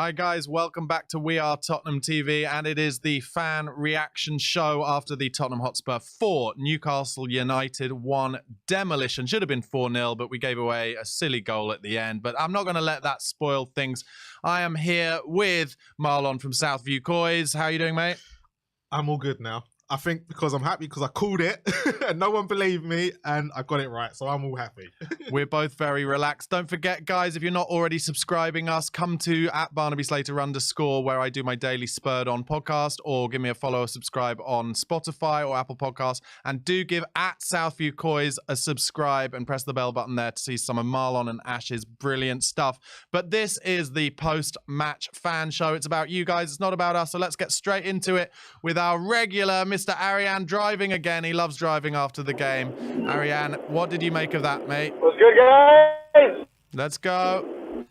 Hi guys, welcome back to We Are Tottenham TV, and it is the fan reaction show after the Tottenham Hotspur 4, Newcastle United 1 demolition. Should have been 4-0, but we gave away a silly goal at the end, but I'm not going to let that spoil things. I am here with Marlon from Southview COYS. How are you doing, mate? I'm all good now. I think because I'm happy because I called it and no one believed me and I got it right. So I'm all happy. We're both very relaxed. Don't forget, guys, if you're not already subscribing us, come to @BarnabySlater_, where I do my daily Spurred On podcast, or give me a follow or subscribe on Spotify or Apple Podcasts. And do give @Southview COYS a subscribe and press the bell button there to see some of Marlon and Ash's brilliant stuff. But this is the post-match fan show. It's about you guys. It's not about us. So let's get straight into it with our regular Mr. Ariane driving again. He loves driving after the game. Ariane, what did you make of that, mate? What's good, guys? Let's go. You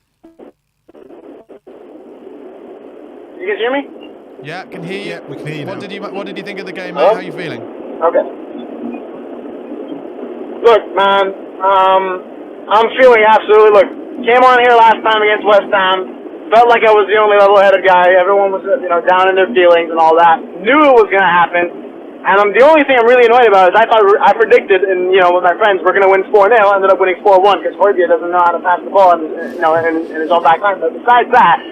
guys hear me? Yeah, can hear you. Yeah, we can hear you What now. did you think of the game, mate? How are you feeling? Okay. Look, man, I'm feeling absolutely. Look, came on here last time against West Ham. Felt like I was the only level-headed guy. Everyone was, down in their feelings and all that. Knew it was going to happen. And the only thing I'm really annoyed about is I predicted, and with my friends, we're going to win 4-0. Ended up winning 4-1 because Højbjerg doesn't know how to pass the ball in his own back line. But besides that,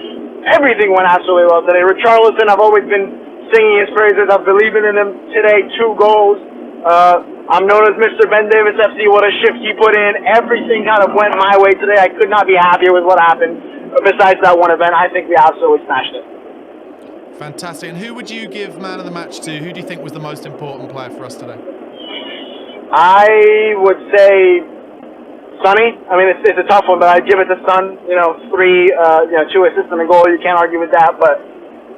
everything went absolutely well today. Richarlison, I've always been singing his praises. I'm believing in him today. 2 goals. I'm known as Mr. Ben Davis FC. What a shift he put in. Everything kind of went my way today. I could not be happier with what happened. Besides that one event, I think we absolutely smashed it. Fantastic. And who would you give man of the match to? Who do you think was the most important player for us today? I would say Sonny. I mean, it's a tough one, but I'd give it to Son. 2 assists and a goal. You can't argue with that. But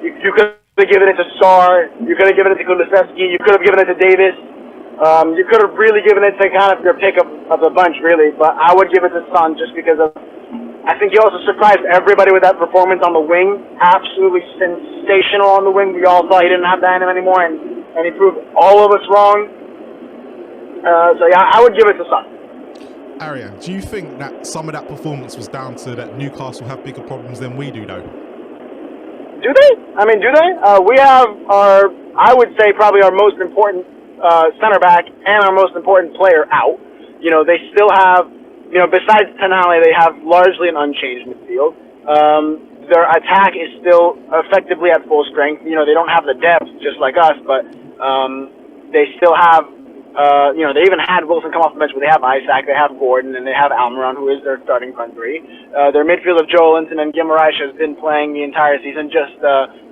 you could have given it to Sar. You could have given it to Kulusevski. You could have given it to Davis. You could have really given it to kind of your pick of the bunch, really. But I would give it to Son just because of. I think he also surprised everybody with that performance on the wing. Absolutely sensational on the wing. We all thought he didn't have that in him anymore, and he proved all of us wrong. I would give it to Son. Ariane, do you think that some of that performance was down to that Newcastle have bigger problems than we do, though? Do they? I mean, do they? We have I would say, probably our most important center back and our most important player out. They still have. Besides Tonali, they have largely an unchanged midfield. Their attack is still effectively at full strength. They don't have the depth just like us, but they still have, they even had Wilson come off the bench, but they have Isaac, they have Gordon, and they have Almiron, who is their starting front three. Their midfield of Joelinton and Guimaraes has been playing the entire season. Just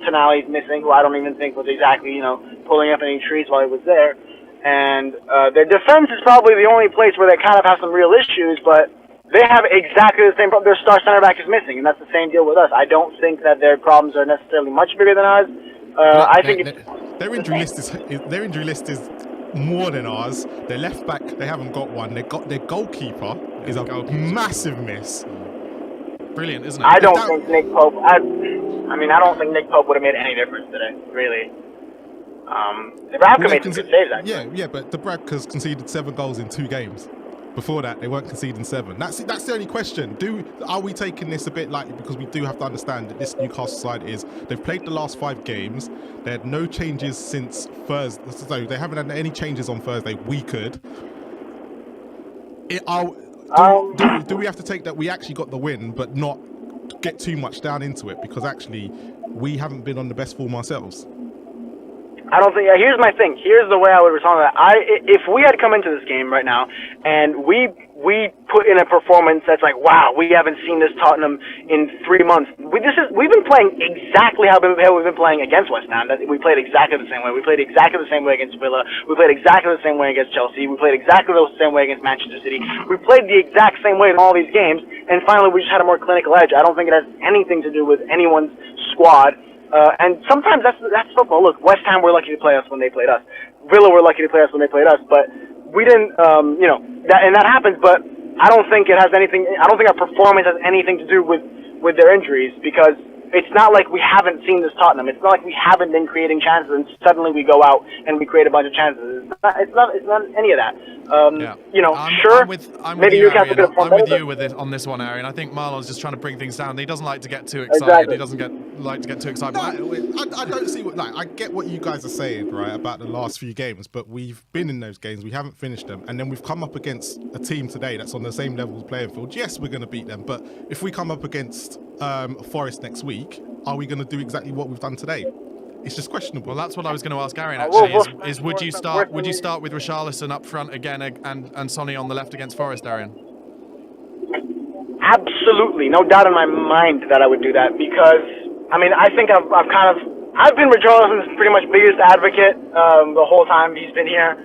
Tonali's missing, who I don't even think was exactly, pulling up any trees while he was there. And their defense is probably the only place where they kind of have some real issues, but they have exactly the same problem. Their star center back is missing, and that's the same deal with us. I don't think that their problems are necessarily much bigger than ours. I think their injury list is more than ours. Their left back, they haven't got one. Their goalkeeper is a massive miss. Brilliant, isn't it? I don't think Nick Pope. I don't think Nick Pope would have made any difference today, really. Dubravka made some good saves, actually. Yeah, but Dubravka's conceded 7 goals in 2 games. Before that, they weren't conceding 7. That's the only question. Are we taking this a bit lightly? Because we do have to understand that this Newcastle side they've played the last 5 games. They had no changes since Thursday. So they haven't had any changes on Thursday. We could. Do we have to take that we actually got the win, but not get too much down into it? Because actually, we haven't been on the best form ourselves. I don't think. Here's my thing. Here's the way I would respond to that. If we had come into this game right now and we put in a performance that's like, wow, we haven't seen this Tottenham in 3 months. We've been playing exactly how we've been playing against West Ham. We played exactly the same way. We played exactly the same way against Villa. We played exactly the same way against Chelsea. We played exactly the same way against Manchester City. We played the exact same way in all these games, and finally we just had a more clinical edge. I don't think it has anything to do with anyone's squad. And sometimes that's football. Look, West Ham were lucky to play us when they played us. Villa were lucky to play us when they played us. But we didn't, that happens. But I don't think it has anything. I don't think our performance has anything to do with their injuries, because it's not like we haven't seen this Tottenham. It's not like we haven't been creating chances and suddenly we go out and we create a bunch of chances. It's not any of that. Sure, maybe Newcastle could have I'm with you with this, on this one, Arian. I think Marlon's just trying to bring things down. He doesn't like to get too excited. Exactly. He doesn't like to get too excited. I don't see what, I get what you guys are saying, right, about the last few games, but we've been in those games, we haven't finished them, and then we've come up against a team today that's on the same level of playing field. Yes, we're going to beat them, but if we come up against Forest next week, are we going to do exactly what we've done today? It's just questionable. Well, that's what I was going to ask Arian, actually, is would you start with Richarlison up front again and Sonny on the left against Forest, Arian? Absolutely, no doubt in my mind that I would do that, because I think I've been Richarlison's pretty much biggest advocate the whole time he's been here,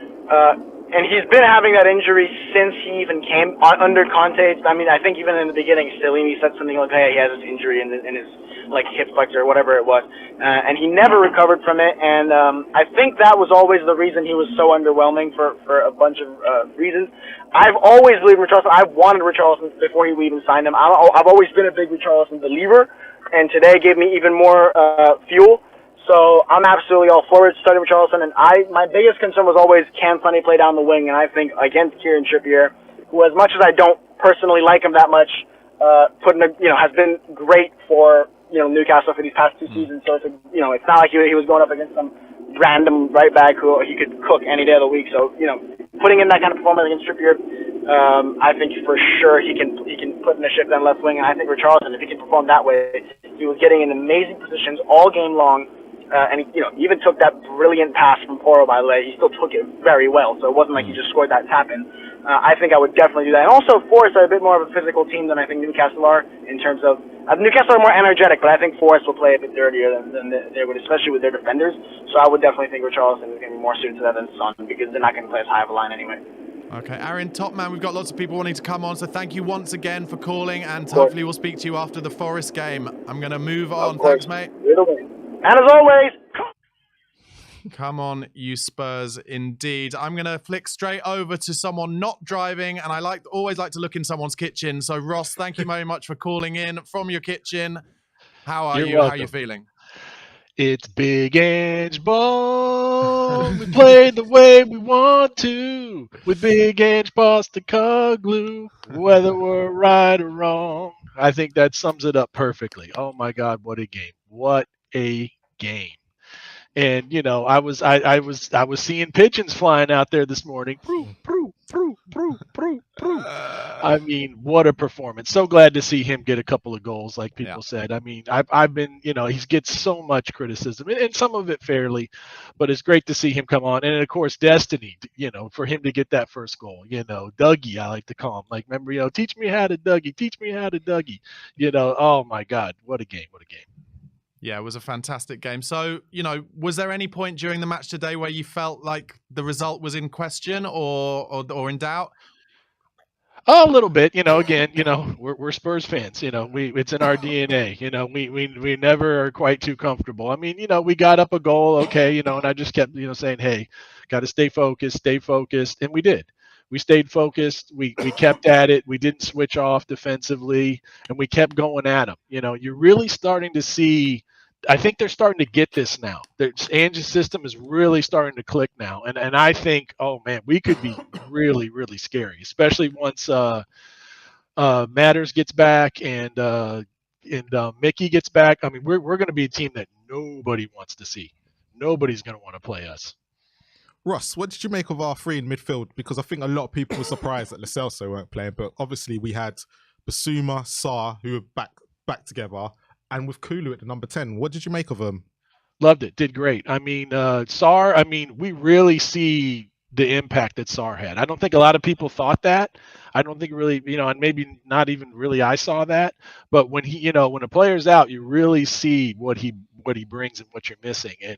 and he's been having that injury since he even came under Conte. I think even in the beginning, Stellini said something like, "Hey, he has this injury in his like hip flexor or whatever it was," and he never recovered from it. And I think that was always the reason he was so underwhelming for a bunch of reasons. I've always believed in Richarlison. I've wanted Richarlison before we even signed him. I've always been a big Richarlison believer, and today gave me even more fuel. So I'm absolutely all for it, starting Richarlison. And my biggest concern was always, can Sonny play down the wing? And I think against Kieran Trippier, who, as much as I don't personally like him that much, has been great for Newcastle for these past 2 seasons. So it's not like he was going up against some random right back who he could cook any day of the week. So putting in that kind of performance against Trippier, I think for sure he can put in a shift down left wing. And I think Richarlison, if he can perform that way, he was getting in amazing positions all game long. And he even took that brilliant pass from Porro, by the way. He still took it very well, so it wasn't like he just scored that tap in. I think I would definitely do that. And also, Forest are a bit more of a physical team than I think Newcastle are, in terms of Newcastle are more energetic, but I think Forest will play a bit dirtier than they would, especially with their defenders. So I would definitely think Richarlison is going to be more suited to that than Son, because they're not going to play as high of a line anyway. Okay, Arian, top man, we've got lots of people wanting to come on, so thank you once again for calling, and hopefully we'll speak to you after the Forest game. I'm going to move on. Thanks, mate. And as always, come on, you Spurs, indeed. I'm going to flick straight over to someone not driving, and I always like to look in someone's kitchen. So, Ross, thank you very much for calling in from your kitchen. How are you? Welcome. How are you feeling? It's Big Ange Ball. We play the way we want to with Big Ange Postecoglou, whether we're right or wrong. I think that sums it up perfectly. Oh my God, what a game! What a game! And I was seeing pigeons flying out there this morning. Proo, proo, proo, proo, proo, proo. I mean, what a performance! So glad to see him get a couple of goals, like people said. I mean, I've been, he gets so much criticism, and some of it fairly, but it's great to see him come on. And of course, destiny, for him to get that first goal. Dougie, I like to call him. Like, remember, teach me how to Dougie, teach me how to Dougie. Oh my God, what a game, what a game. Yeah, it was a fantastic game. So, was there any point during the match today where you felt like the result was in question or in doubt? A little bit, again, we're Spurs fans, it's in our DNA, we never are quite too comfortable. I mean, we got up a goal. Okay. And I just kept, saying, hey, got to stay focused. And we did. We stayed focused. We kept at it. We didn't switch off defensively, and we kept going at them. You're really starting to see. I think they're starting to get this now. Ange's system is really starting to click now, and I think, oh man, we could be really, really scary, especially once Matters gets back and Mickey gets back. I mean, we're going to be a team that nobody wants to see. Nobody's going to want to play us. Ross, what did you make of our three in midfield? Because I think a lot of people were surprised that Lo Celso weren't playing, but obviously we had Basuma, Sarr, who were back together, and with Kulu at the number 10. What did you make of them? Loved it. Did great. I mean, Sarr, we really see the impact that Sarr had. I don't think a lot of people thought that. I don't think really, and maybe not even really I saw that. But when when a player's out, you really see what he brings and what you're missing. And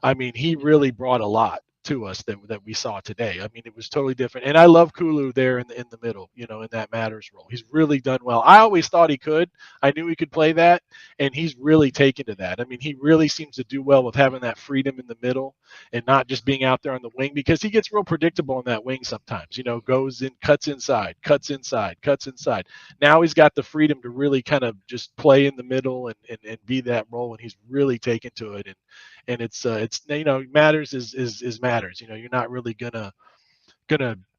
I mean, he really brought a lot. to us that we saw today. I mean, it was totally different. And I love Kulu there in the middle, in that matters role. He's really done well. I always thought he could. I knew he could play that, and he's really taken to that. I mean, he really seems to do well with having that freedom in the middle and not just being out there on the wing, because he gets real predictable on that wing sometimes. Goes in, cuts inside, cuts inside, cuts inside. Now he's got the freedom to really kind of just play in the middle and be that role, and he's really taken to it. And it's matters is matters. You're not really gonna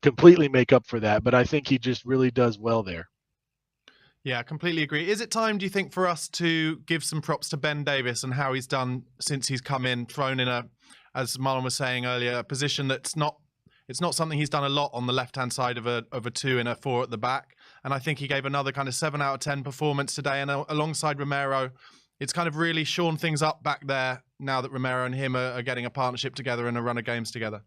completely make up for that, but I think he just really does well there. Yeah, I completely agree. Is it time, do you think, for us to give some props to Ben Davis and how he's done since he's come in, thrown in as Marlon was saying earlier, a position it's not something he's done a lot on the left-hand side of a 2 and a 4 at the back. And I think he gave another kind of 7 out of 10 performance today. And alongside Romero, it's kind of really shorn things up back there now that Romero and him are getting a partnership together and a run of games together.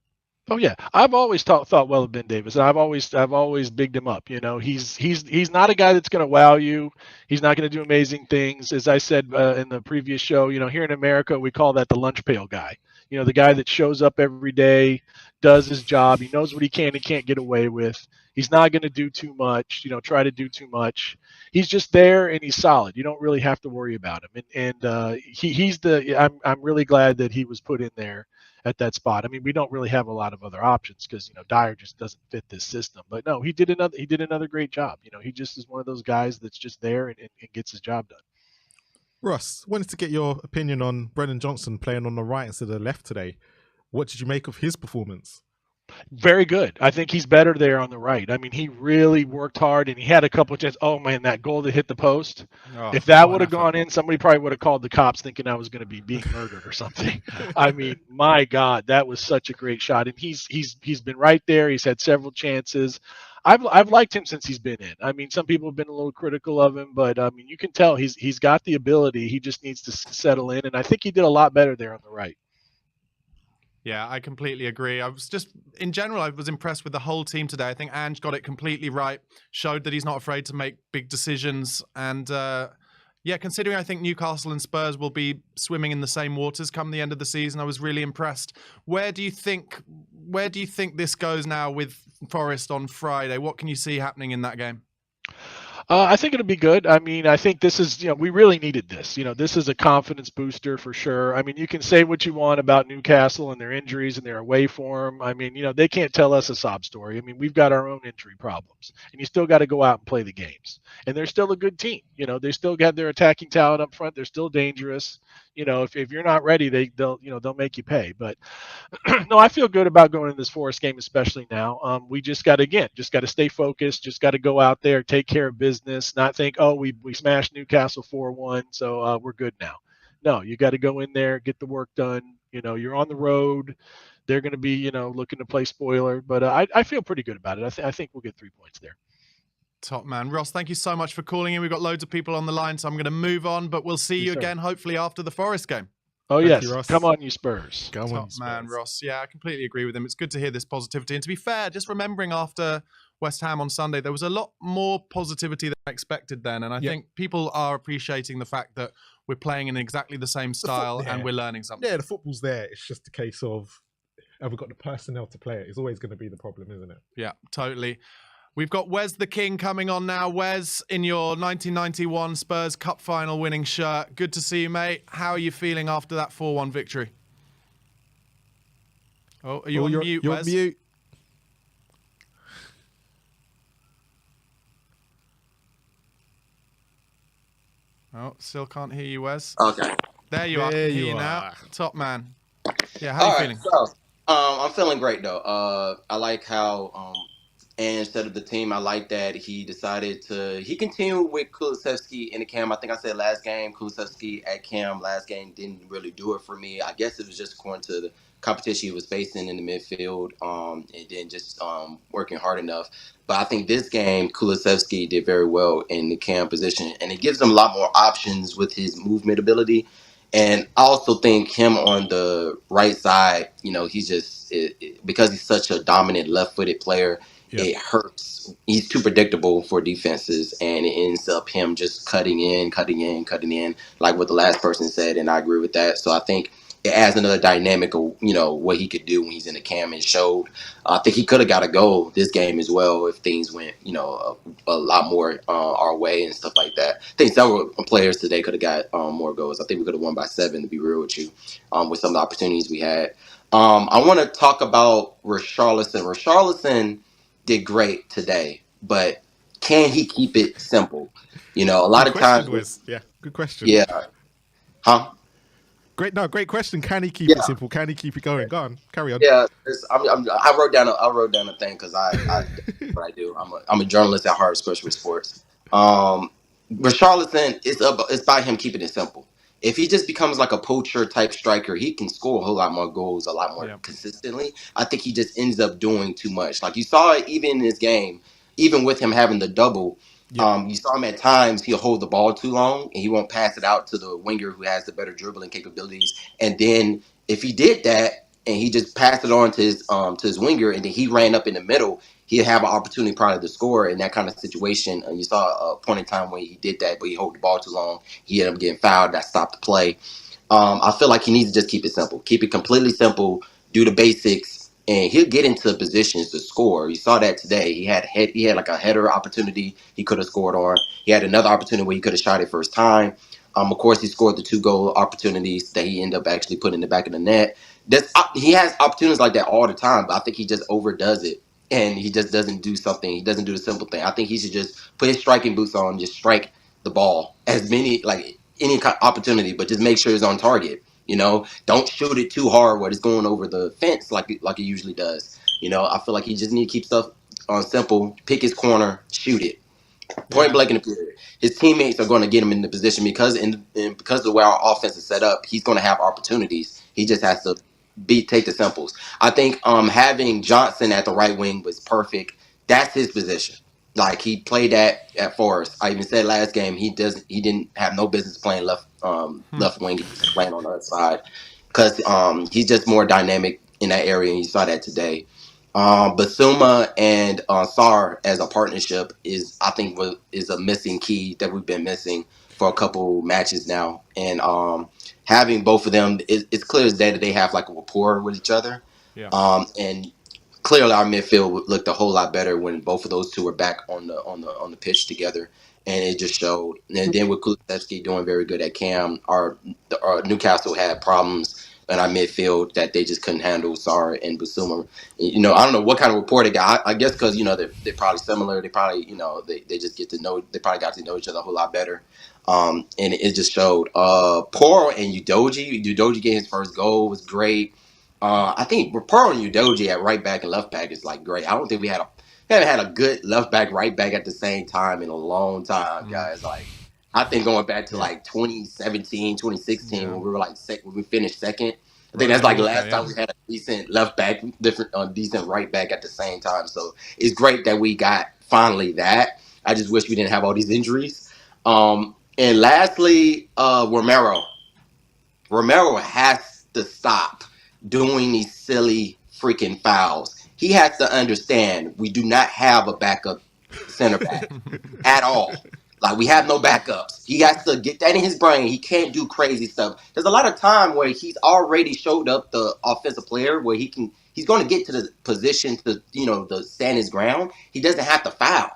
Oh yeah, I've always thought well of Ben Davis, and I've always bigged him up. He's not a guy that's going to wow you. He's not going to do amazing things. As I said in the previous show, here in America we call that the lunch pail guy. The guy that shows up every day, does his job. He knows what he can and can't get away with. He's not going to do too much. Try to do too much. He's just there and he's solid. You don't really have to worry about him. And he's I'm really glad that he was put in there at that spot. I mean, we don't really have a lot of other options because Dyer just doesn't fit this system. But no, he did another great job. He just is one of those guys that's just there and gets his job done. Russ, wanted to get your opinion on Brennan Johnson playing on the right instead of the left today. What did you make of his performance? Very good. I think he's better there on the right. I mean, he really worked hard, and he had a couple of chances. Oh man, that goal that hit the post! If that would have gone in, somebody probably would have called the cops, thinking I was going to be being murdered or something. I mean, my God, that was such a great shot, and he's been right there. He's had several chances. I've liked him since he's been in. I mean, some people have been a little critical of him, but I mean, you can tell he's got the ability. He just needs to settle in, and I think he did a lot better there on the right. Yeah, I completely agree. In general, I was impressed with the whole team today. I think Ange got it completely right, showed that he's not afraid to make big decisions. And considering I think Newcastle and Spurs will be swimming in the same waters come the end of the season, I was really impressed. Where do you think this goes now with Forest on Friday? What can you see happening in that game? I think it'll be good. I mean, I think this is, we really needed this. This is a confidence booster for sure. I mean, you can say what you want about Newcastle and their injuries and their away form. I mean, they can't tell us a sob story. I mean, we've got our own injury problems, and you still got to go out and play the games. And they're still a good team. They still got their attacking talent up front. They're still dangerous. If you're not ready, they'll make you pay. But no, I feel good about going in this Forest game, especially now. We just got to stay focused. Just got to go out there, take care of business, not think, oh, we smashed Newcastle 4-1, so we're good now. No, you got to go in there, get the work done. You're on the road. They're going to be, looking to play spoiler. But I feel pretty good about it. I think we'll get 3 points there. Top man. Ross, thank you so much for calling in. We've got loads of people on the line, so I'm going to move on, but we'll see you again, hopefully, after the Forest game. Oh, yes. You, come on, you Spurs. Come on, Spurs. Man, Ross. Yeah, I completely agree with him. It's good to hear this positivity. And to be fair, just remembering after West Ham on Sunday, there was a lot more positivity than I expected then. And I think people are appreciating the fact that we're playing in exactly the same style and we're learning something. Yeah, the football's there. It's just a case of, have we got the personnel to play it? It's always going to be the problem, isn't it? Yeah, totally. We've got Wes the King coming on now. Wes, in your 1991 Spurs Cup final winning shirt. Good to see you, mate. How are you feeling after that 4-1 victory? Oh, are you on mute, you're Wes? On mute. Oh, still can't hear you, Wes. Okay. There you are. There Hear you are. now. Top man. Yeah, how are you feeling? So, I'm feeling great, though. I like how... And instead of the team, I like that he decided he continued with Kulusevski in the cam. I think I said last game, Kulusevski at cam last game didn't really do it for me. I guess it was just according to the competition he was facing in the midfield, and then just working hard enough. But I think this game, Kulusevski did very well in the cam position, and it gives him a lot more options with his movement ability. And I also think him on the right side, he's just because he's such a dominant left-footed player. It hurts. He's too predictable for defenses, and it ends up him just cutting in, like what the last person said, and I agree with that. So I think it adds another dynamic of what he could do when he's in the cam, and showed. I think he could have got a goal this game as well if things went a lot more our way and stuff like that. I think several players today could have got more goals. I think we could have won by 7, to be real with you, with some of the opportunities we had. I want to talk about Richarlison. Richarlison did great today, but can he keep it simple? A lot Good of question, times, Wiz. Yeah, good question. yeah, huh? Great question. Can he keep Yeah. it simple? Can he keep it going? Go on, carry on. Yeah, I wrote down a thing because I what I do. I'm a journalist at heart, especially with sports. Richarlison, it's by him keeping it simple. If he just becomes like a poacher type striker, he can score a whole lot more goals, a lot more consistently. I think he just ends up doing too much. Like you saw it even in this game, even with him having the double. You saw him at times he'll hold the ball too long and he won't pass it out to the winger who has the better dribbling capabilities. And then if he did that and he just passed it on to his winger and then he ran up in the middle, he'd have an opportunity probably to score in that kind of situation. And you saw a point in time when he did that, but he held the ball too long. He ended up getting fouled. That stopped the play. I feel like he needs to just keep it simple. Keep it completely simple. Do the basics, and he'll get into positions to score. You saw that today. He had like a header opportunity he could have scored on. He had another opportunity where he could have shot it first time. Of course, he scored the 2 goal opportunities that he ended up actually putting in the back of the net. He has opportunities like that all the time, but I think he just overdoes it. And he just doesn't do something. He doesn't do the simple thing. I think he should just put his striking boots on, just strike the ball as many, like any opportunity, but just make sure it's on target. Don't shoot it too hard where it's going over the fence like it usually does. I feel like he just need to keep stuff on simple, pick his corner, shoot it. Point blank in the period. His teammates are going to get him in the position because because of the way our offense is set up, he's going to have opportunities. He just has to take the simples. I think having Johnson at the right wing was perfect. That's his position. Like he played that at Forest. I even said last game he didn't have no business playing left wing. He was playing on the other side because he's just more dynamic in that area, and you saw that today. Basuma and Sar as a partnership is a missing key that we've been missing for a couple matches now, and having both of them, it's clear as day that they have like a rapport with each other. And clearly our midfield looked a whole lot better when both of those two were back on the pitch together, and it just showed. And then with Kulusevski doing very good at Cam, our Newcastle had problems in our midfield that they just couldn't handle. Sar and Basuma. I don't know what kind of rapport they got. I guess because they're probably similar. They probably they just get to know. They probably got to know each other a whole lot better. And it just showed. Poro and Udogie getting his first goal was great. I think Poro and Udogie at right back and left back is like great. I don't think we haven't had a good left back, right back at the same time in a long time, guys. Like I think going back to like 2017, 2016 when we were like when we finished second. I think that's like the last time we had a decent left back, decent right back at the same time. So it's great that we got finally that. I just wish we didn't have all these injuries. And lastly, Romero. Romero has to stop doing these silly freaking fouls. He has to understand we do not have a backup center back at all. Like we have no backups. He has to get that in his brain. He can't do crazy stuff. There's a lot of time where he's already showed up the offensive player where he's going to get to the position to to stand his ground. He doesn't have to foul,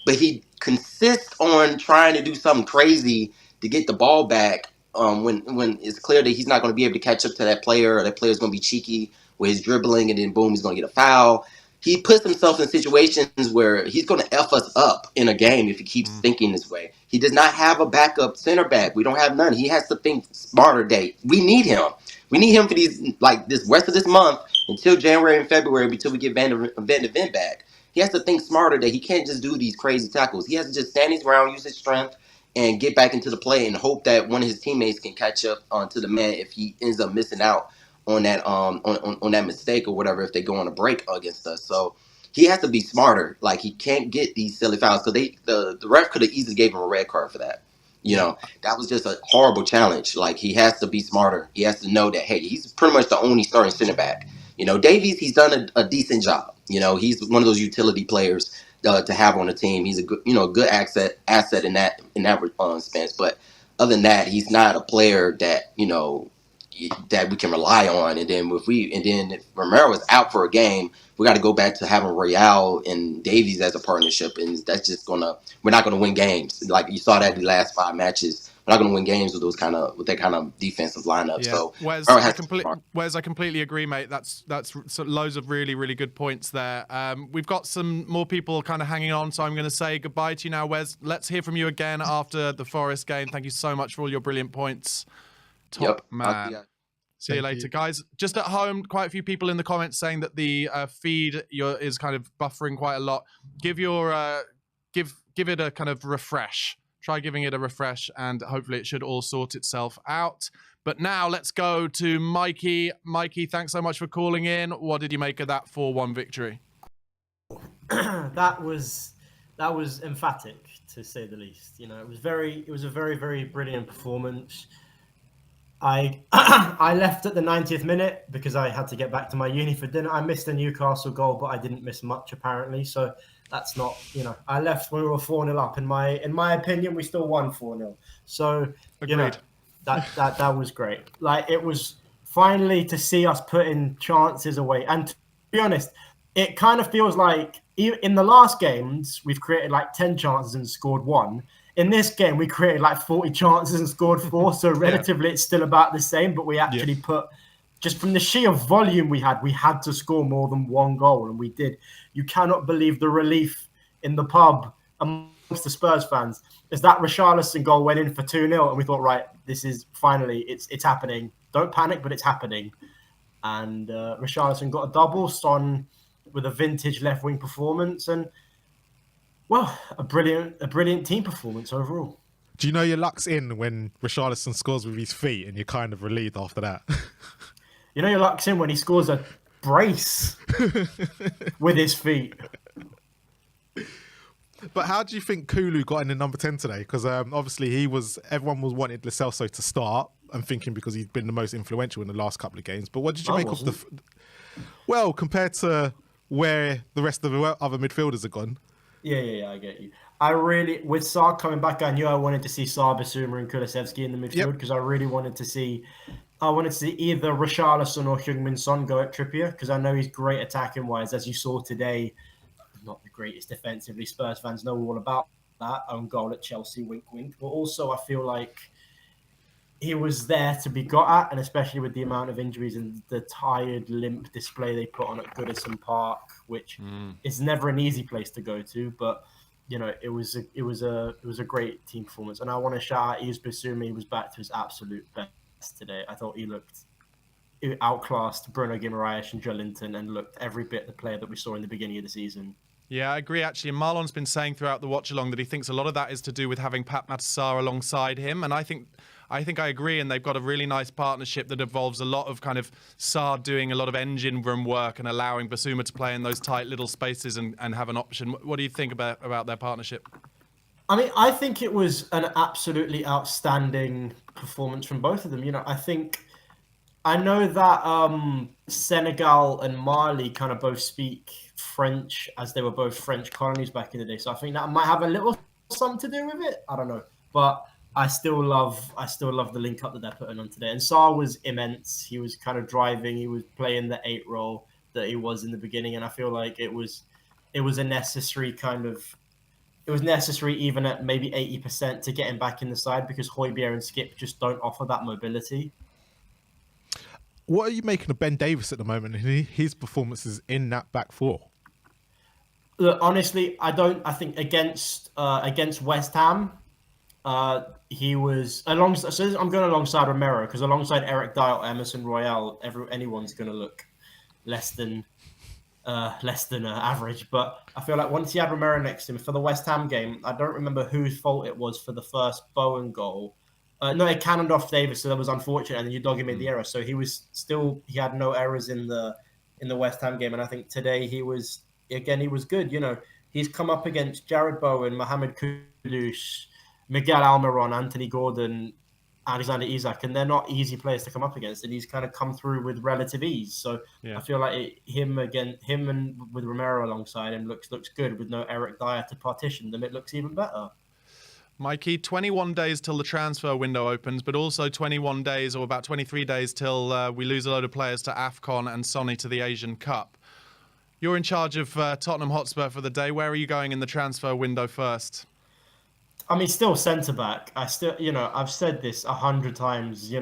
but he consists on trying to do something crazy to get the ball back. When it's clear that he's not going to be able to catch up to that player, or that player's going to be cheeky with his dribbling, and then boom, he's going to get a foul. He puts himself in situations where he's going to F us up in a game if he keeps thinking this way. He does not have a backup center back. We don't have none. He has to think smarter, Dave. We need him. We need him for this rest of this month until January and February until we get Van de Ven back. He has to think smarter that he can't just do these crazy tackles. He has to just stand his ground, use his strength, and get back into the play and hope that one of his teammates can catch up to the man if he ends up missing out on that on that mistake or whatever if they go on a break against us. So he has to be smarter. Like he can't get these silly fouls because the ref could have easily gave him a red card for that. That was just a horrible challenge. Like he has to be smarter. He has to know that hey, he's pretty much the only starting center back. Davies, he's done a decent job. He's one of those utility players to have on the team. He's a good good asset in that sense. But other than that, he's not a player that that we can rely on. And then if Romero is out for a game, we got to go back to having Royale and Davies as a partnership, and that's just we're not gonna win games. Like you saw that the last 5 matches, we're not gonna win games with that kind of defensive lineup. Yeah. So Wes, I completely agree, mate. That's loads of really, really good points there. We've got some more people kind of hanging on, so I'm going to say goodbye to you now, Wes. Let's hear from you again after the Forest game. Thank you so much for all your brilliant points. Top man. See you later, guys. Just at home, quite a few people in the comments saying that the feed is kind of buffering quite a lot. Give it a kind of refresh. Try giving it a refresh, and hopefully it should all sort itself out. But now let's go to Mikey. Mikey, thanks so much for calling in. What did you make of that 4-1 victory? That was emphatic, to say the least. You know, it was a very, very brilliant performance. I left at the 90th minute because I had to get back to my uni for dinner. I missed a Newcastle goal, but I didn't miss much apparently. So that's not, I left when we were 4-0 up. In my opinion, we still won 4-0. So Agreed. That was great. Like, it was finally to see us putting chances away. And to be honest, it kind of feels like in the last games we've created like 10 chances and scored 1. In this game, we created like 40 chances and scored 4. So relatively, it's still about the same. But we actually put, just from the sheer volume we had to score more than 1 goal. And we did. You cannot believe the relief in the pub amongst the Spurs fans as that Richarlison goal went in for 2-0. And we thought, right, this is finally, it's happening. Don't panic, but it's happening. And Richarlison got a double. Son with a vintage left-wing performance. And well, a brilliant team performance overall. Do you know your luck's in when Richarlison scores with his feet and you're kind of relieved after that? You know your luck's in when he scores a brace with his feet. But how do you think Kulu got in the number 10 today? Because obviously everyone was wanting Lo Celso to start. I'm thinking because he's been the most influential in the last couple of games. But what did you make of the... Well, compared to where the rest of the other midfielders have gone. Yeah, I get you. With Sarr coming back, I knew I wanted to see Sarr, Basuma and Kulusevski in the midfield because I really wanted to see either Richarlison or Heung-min Son go at Trippier because I know he's great attacking wise, as you saw today. Not the greatest defensively. Spurs fans know all about that own goal at Chelsea, wink, wink. But also, I feel like he was there to be got at, and especially with the amount of injuries and the tired, limp display they put on at Goodison Park, which is never an easy place to go to. But it was a great team performance, and I want to shout out Yves Bissouma. He was back to his absolute best today. I thought he outclassed Bruno Guimaraes and Joelinton and looked every bit the player that we saw in the beginning of the season. Yeah, I agree, actually. Marlon's been saying throughout the watch-along that he thinks a lot of that is to do with having Pat Matar alongside him. And I think I agree, and they've got a really nice partnership that involves a lot of kind of Sarr doing a lot of engine room work and allowing Basuma to play in those tight little spaces and have an option. What do you think about their partnership? I mean, I think it was an absolutely outstanding performance from both of them. I know that Senegal and Mali kind of both speak French, as they were both French colonies back in the day. So I think that might have a little something to do with it. I don't know, but I still love the link up that they're putting on today. And Sarr was immense. He was kind of driving. He was playing the 8 role that he was in the beginning, and I feel like it was a necessary kind of. It was necessary even at maybe 80% to get him back in the side because Højbjerg and Skip just don't offer that mobility. What are you making of Ben Davies at the moment and his performances in that back 4? Look, honestly, I think against West Ham, he was alongside. So I'm going alongside Romero because alongside Eric Dyer or Emerson Royale, anyone's going to look less than average. But I feel like once he had Romero next to him for the West Ham game, I don't remember whose fault it was for the first Bowen goal. No, it cannoned off Davis, so that was unfortunate. And then Udogie made the error, so he had no errors in the West Ham game. And I think today he was good. He's come up against Jared Bowen, Mohamed Kudus, Miguel Almiron, Anthony Gordon, Alexander Isak, and they're not easy players to come up against. And he's kind of come through with relative ease. So I feel like him and with Romero alongside him looks good with no Eric Dyer to partition them. It looks even better. Mikey, 21 days till the transfer window opens, but also 21 days or about 23 days till we lose a load of players to AFCON and Sonny to the Asian Cup. You're in charge of Tottenham Hotspur for the day. Where are you going in the transfer window first? I mean, still centre back. I still, I've said this 100 times.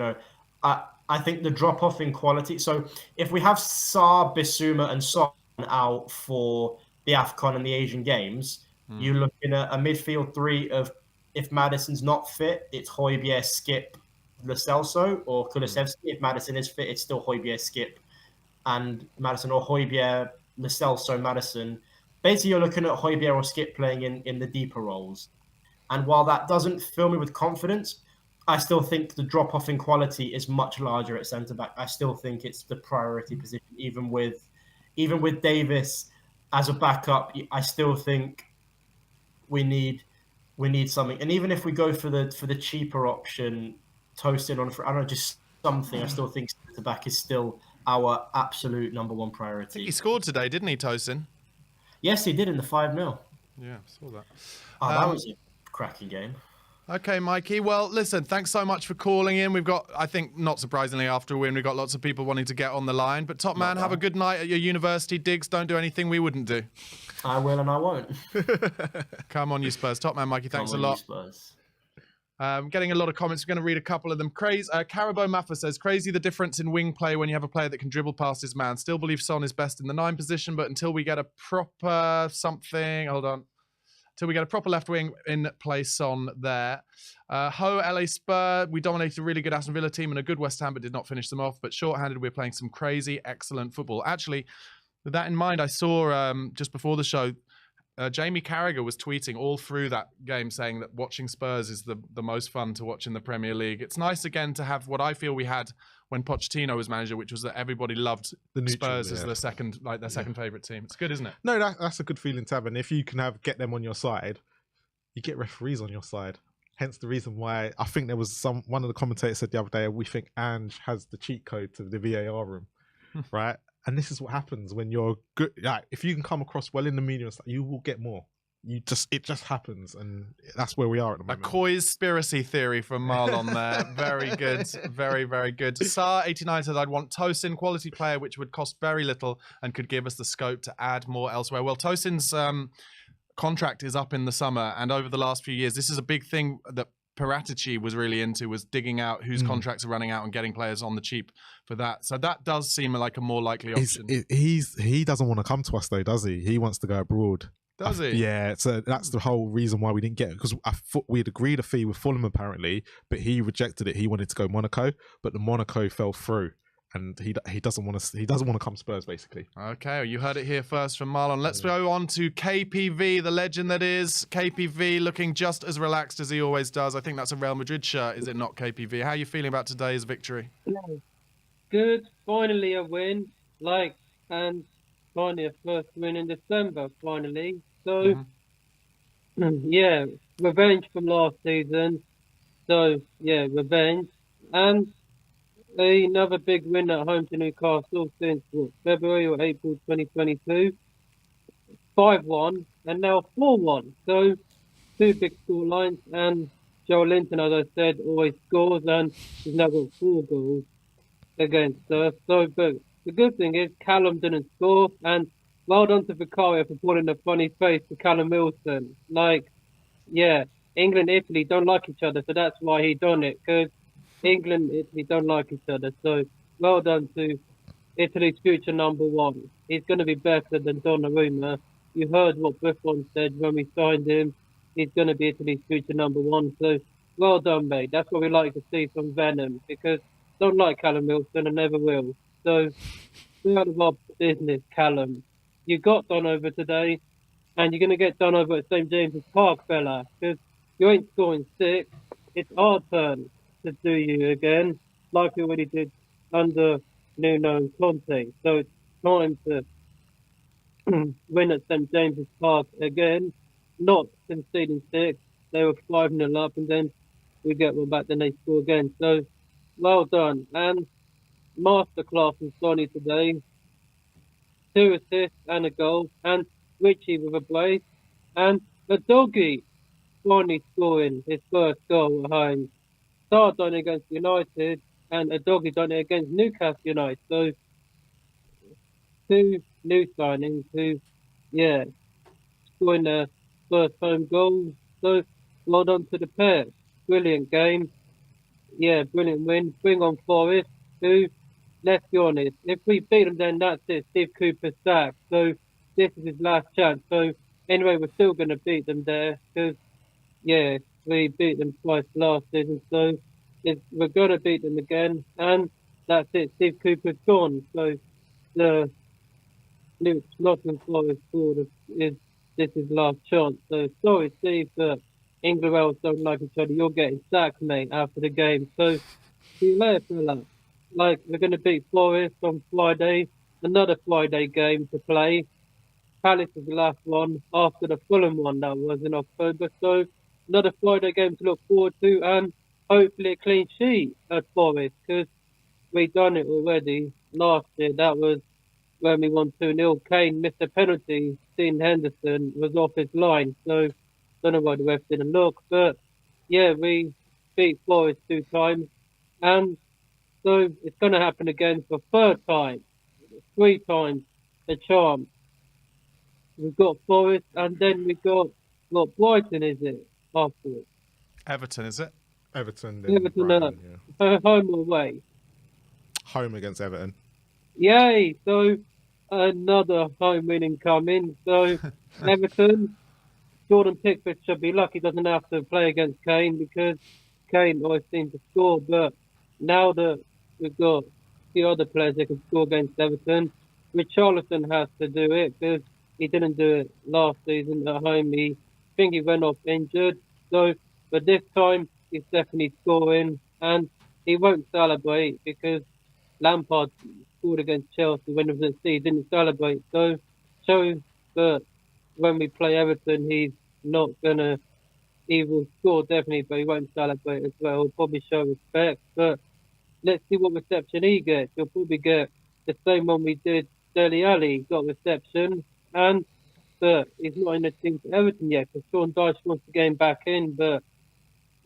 I think the drop off in quality. So if we have Sarr, Bissouma, and Son out for the AFCON and the Asian Games, you're looking at a midfield three of, if Maddison's not fit, it's Højbjerg, Skip, Lo Celso, or Kulusevski. If Maddison is fit, it's still Højbjerg, Skip, and Maddison, or Højbjerg, Lo Celso, Maddison. Basically, you're looking at Højbjerg or Skip playing in the deeper roles. And while that doesn't fill me with confidence, I still think the drop-off in quality is much larger at centre-back. I still think it's the priority position, even with Davis as a backup. I still think we need something. And even if we go for the cheaper option, Tosin on, I don't know, just something, I still think centre-back is still our absolute number one priority. I think he scored today, didn't he, Tosin? Yes, he did in the 5-0. Yeah, saw that. Oh, that was a cracking game. Okay, Mikey. Well, listen, thanks so much for calling in. We've got, I think, not surprisingly, after a win, we've got lots of people wanting to get on the line. But top man, have a good night at your university. Diggs, don't do anything we wouldn't do. I will and I won't. Come on, you Spurs. Top man, Mikey, thanks a lot. Spurs. Getting a lot of comments. We're going to read a couple of them. Carabo Maffa says, crazy the difference in wing play when you have a player that can dribble past his man. Still believe Son is best in the 9 position, but until we get a proper something, hold on. Till we get a proper left wing in place on there. Ho, LA Spur, we dominated a really good Aston Villa team and a good West Ham, but did not finish them off. But short-handed, we're playing some crazy, excellent football. Actually, with that in mind, I saw just before the show, Jamie Carragher was tweeting all through that game saying that watching Spurs is the most fun to watch in the Premier League. It's nice again to have what I feel we had when Pochettino was manager, which was that everybody loved the Spurs as their second favourite team. It's good, isn't it? No, that's a good feeling to have. And if you can get them on your side, you get referees on your side. Hence the reason why I think there was one of the commentators said the other day, we think Ange has the cheat code to the VAR room, right? And this is what happens when you're good. Like, if you can come across well in the media, you will get more. It just happens, and that's where we are at the moment. A COYS theory from Marlon there. Very good. Very, very good. Sar89 says, I'd want Tosin, quality player, which would cost very little and could give us the scope to add more elsewhere. Well, Tosin's contract is up in the summer, and over the last few years, this is a big thing that Paratici was really into, was digging out whose contracts are running out and getting players on the cheap for that. So that does seem like a more likely option. He doesn't want to come to us though, does he? He wants to go abroad. Does he? Yeah, so that's the whole reason why we didn't get it, because I thought we had agreed a fee with Fulham apparently, but he rejected it. He wanted to go Monaco, but the Monaco fell through, and he doesn't want to come Spurs basically. Okay, well, you heard it here first from Marlon. Let's go on to KPV, the legend that is KPV, looking just as relaxed as he always does. I think that's a Real Madrid shirt, is it not, KPV? How are you feeling about today's victory? Good, finally a win, and finally a first win in December, finally. So, yeah, revenge from last season. So, yeah, revenge. And another big win at home to Newcastle since February or April 2022. 5-1 and now 4-1. So, 2 big score lines. And Joe Linton, as I said, always scores, and he's now got 4 goals against us. So, but the good thing is Callum didn't score, and well done to Vicario for putting a funny face to Callum Wilson. England and Italy don't like each other, so that's why he done it, because England and Italy don't like each other. So well done to Italy's future number 1. He's going to be better than Donnarumma. You heard what Buffon said when we signed him. He's going to be Italy's future number 1. So well done, mate. That's what we like to see from Venom, because don't like Callum Wilson and never will. So we're out of our business, Callum. You got done over today, and you're going to get done over at St. James's Park, fella, because you ain't scoring 6. It's our turn to do you again, like we already did under Nuno and Conte. So it's time to win at St. James's Park again, not conceding 6. They were 5-0 up, and then we get one back, then they score again. So well done. And masterclass from Sonny today. 2 assists and a goal, and Richie with a brace, and the doggy finally scoring his first goal at home. Sarr done it against United, and Udogie done it against Newcastle United. So two new signings who, yeah, scoring their first home goal. So well done to the pair. Brilliant game. Yeah, brilliant win. Bring on Forest, who, let's be honest, if we beat them, then that's it. Steve Cooper's sacked. So this is his last chance. So anyway, we're still going to beat them there because, yeah, we beat them twice last season. So we're going to beat them again. And that's it. Steve Cooper's gone. So the Nottingham Forest board is this is last chance. So sorry, Steve, but England Wales don't like each other. You're getting sacked, mate, after the game. So see you later, fella. Like we're going to beat Forest on Friday. Another Friday game to play. Palace is the last one after the Fulham one that was in October. So another Friday game to look forward to, and hopefully a clean sheet at Forest because we done it already last year. That was when we won 2-0. Kane missed a penalty. Dean Henderson was off his line. So don't know why the ref didn't look. But yeah, we beat Forest 2 times. And so it's going to happen again for 3rd time. 3 times the charm. We've got Forest and then we've got Brighton, is it? Afterwards. Everton, is it? Everton, Everton Brighton, yeah. Home or away? Home against Everton. Yay! So another home winning coming. So Everton, Jordan Pickford should be lucky doesn't have to play against Kane because Kane always seems to score. But now that we've got the other players that can score against Everton, Richarlison has to do it because he didn't do it last season at home. I think he went off injured. So, but this time he's definitely scoring and he won't celebrate because Lampard scored against Chelsea when he was at sea, didn't celebrate. So shows that when we play Everton, he's not gonna. He will score definitely, but he won't celebrate as well. He'll probably show respect. But let's see what reception he gets. He'll probably get the same one we did. Dele Alli got reception, and but he's not in the team for Everton yet because Sean Dyche wants to get him back in, but.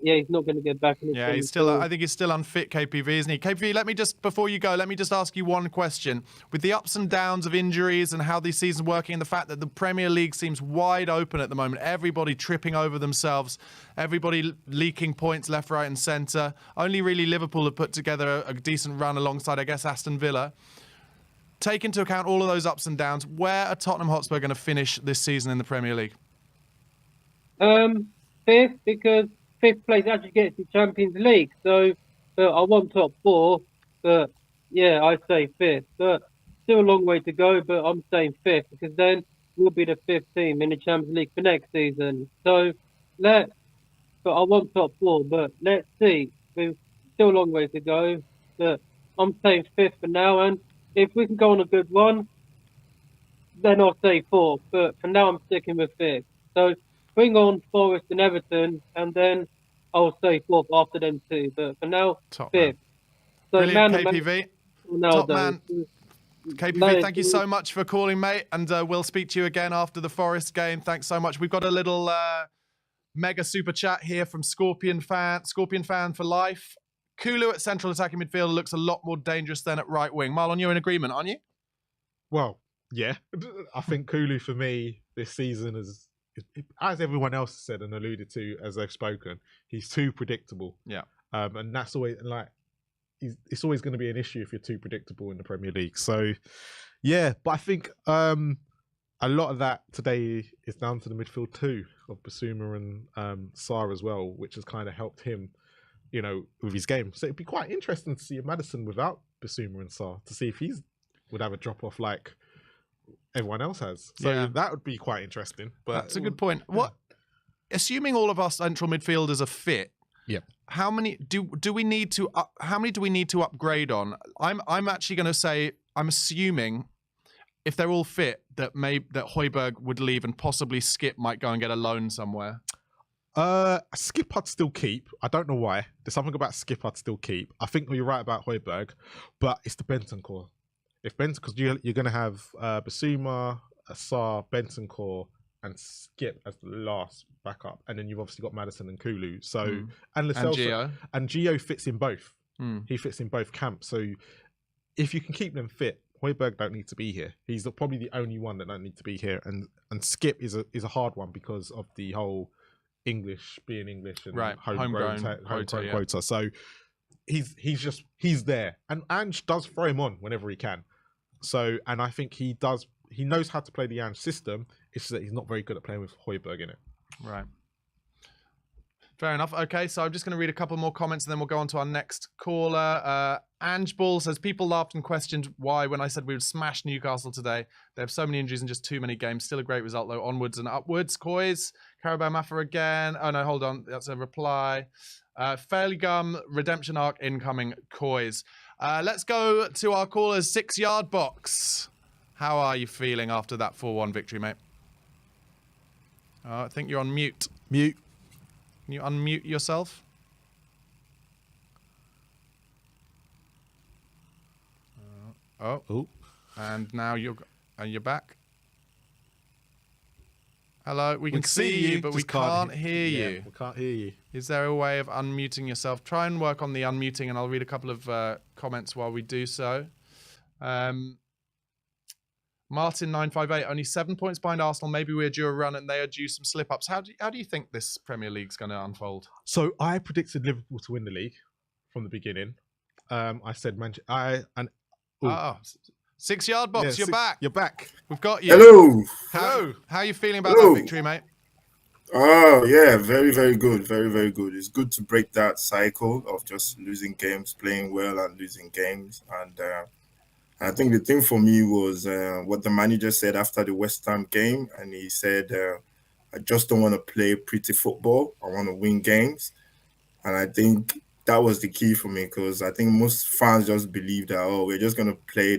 Yeah, he's not going to get back in the Yeah, he's still. I think he's still unfit, KPV, isn't he? KPV, before you go, let me just ask you one question. With the ups and downs of injuries and how these seasons working, and the fact that the Premier League seems wide open at the moment, everybody tripping over themselves, everybody leaking points left, right, and centre. Only really Liverpool have put together a decent run alongside, I guess, Aston Villa. Take into account all of those ups and downs. Where are Tottenham Hotspur going to finish this season in the Premier League? 5th, because 5th place actually gets the Champions League. So I want top 4, but yeah, I say 5th. But still a long way to go, but I'm saying 5th because then we'll be the 5th team in the Champions League for next season. So but I want top 4, but let's see. We've still a long way to go, but I'm saying 5th for now. And if we can go on a good one, then I'll say 4th. But for now, I'm sticking with 5th. So bring on Forest and Everton, and then I'll say 4th after them too. But for now, Top 5th. man. So Brilliant, man, KPV. Top man. KPV, thank you so much for calling, mate. And we'll speak to you again after the Forest game. Thanks so much. We've got a little mega super chat here from Scorpion fan for life. Kulu at central attacking midfielder looks a lot more dangerous than at right wing. Marlon, you're in agreement, aren't you? Well, yeah. I think Kulu for me this season is, as everyone else said and alluded to as they've spoken, he's too predictable. Yeah. And that's always like, it's always going to be an issue if you're too predictable in the Premier League. So, yeah, but I think a lot of that today is down to the midfield too of Basuma and Sarr as well, which has kind of helped him, you know, with his game. So it'd be quite interesting to see a Maddison without Basuma and Sarr to see if he's would have a drop off like everyone else has. So yeah, that would be quite interesting. But that's a good point. What, assuming all of our central midfielders are fit, yeah, how many do we need to upgrade on? I'm actually going to say I'm assuming if they're all fit that that Højbjerg would leave and possibly Skip might go and get a loan somewhere. Skip I'd still keep. I don't know why. There's something about Skip I'd still keep. I think you're right about Højbjerg, but it's the Bentancur. If because you're going to have Basuma, Sarr, Bentancur, and Skip as the last backup, and then you've obviously got Maddison and Kulu. So and Gio. and Gio fits in both. Mm. He fits in both camps. So if you can keep them fit, Højbjerg don't need to be here. He's probably the only one that don't need to be here. And Skip is a hard one because of the whole English being English and homegrown quota. So he's there, and Ange does throw him on whenever he can. So, and I think he knows how to play the Ange system. It's just that he's not very good at playing with Højbjerg in it. Right. Fair enough. Okay, so I'm just going to read a couple more comments and then we'll go on to our next caller. Ange Ball says, people laughed and questioned why when I said we would smash Newcastle today. They have so many injuries in just too many games. Still a great result, though. Onwards and upwards. COYS, Carabao Maffa again. Oh, no, hold on. That's a reply. Fairly Gum, redemption arc incoming, COYS. Let's go to our caller's 6-yard box. How are you feeling after that 4-1 victory, mate? I think you're on mute. Mute. Can you unmute yourself? Oh. And now you're back. Hello, we can see you, but we can't hear you. We can't hear you. Is there a way of unmuting yourself? Try and work on the unmuting, and I'll read a couple of comments while we do so. Martin958, only 7 points behind Arsenal. Maybe we're due a run and they are due some slip-ups. How do you think this Premier League's going to unfold? So I predicted Liverpool to win the league from the beginning. I said Manchester. 6-yard box, you're back. You're back. We've got you. Hello. How are you feeling about that victory, mate? Oh, yeah, very, very good. Very, very good. It's good to break that cycle of just losing games, playing well and losing games. And I think the thing for me was what the manager said after the West Ham game. And he said, I just don't want to play pretty football. I want to win games. And I think that was the key for me, because I think most fans just believe that, we're just going to play.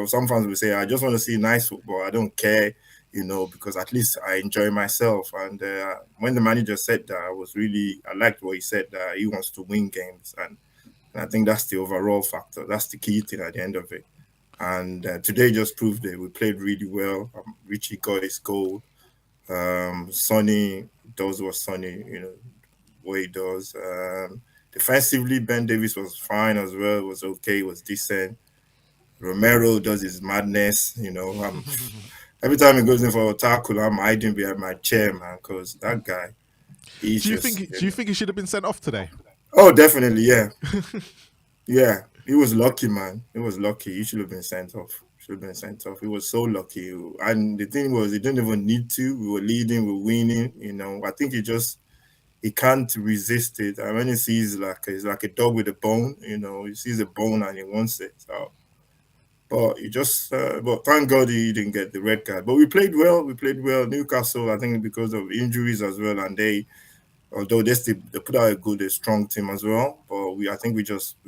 Some fans will say, I just want to see nice football. I don't care, because at least I enjoy myself. And when the manager said that, I liked what he said, that he wants to win games. And I think that's the overall factor. That's the key thing at the end of it. And today just proved it. We played really well. Richie got his goal. Sonny does what Sonny, what he does. Defensively, Ben Davies was fine as well. It was okay. It was decent. Romero does his madness. Every time he goes in for a tackle, I'm hiding behind my chair, man, because that guy. Do you think he should have been sent off today? Oh, definitely, yeah. Yeah, he was lucky, man. He was lucky. He should have been sent off. He was so lucky. And the thing was, he didn't even need to. We were leading, we were winning. I think he can't resist it. And when he sees it's like a dog with a bone, he sees a bone and he wants it. So, but but thank God he didn't get the red card. But we played well. Newcastle, I think because of injuries as well, and although they put out a strong team as well. But I think we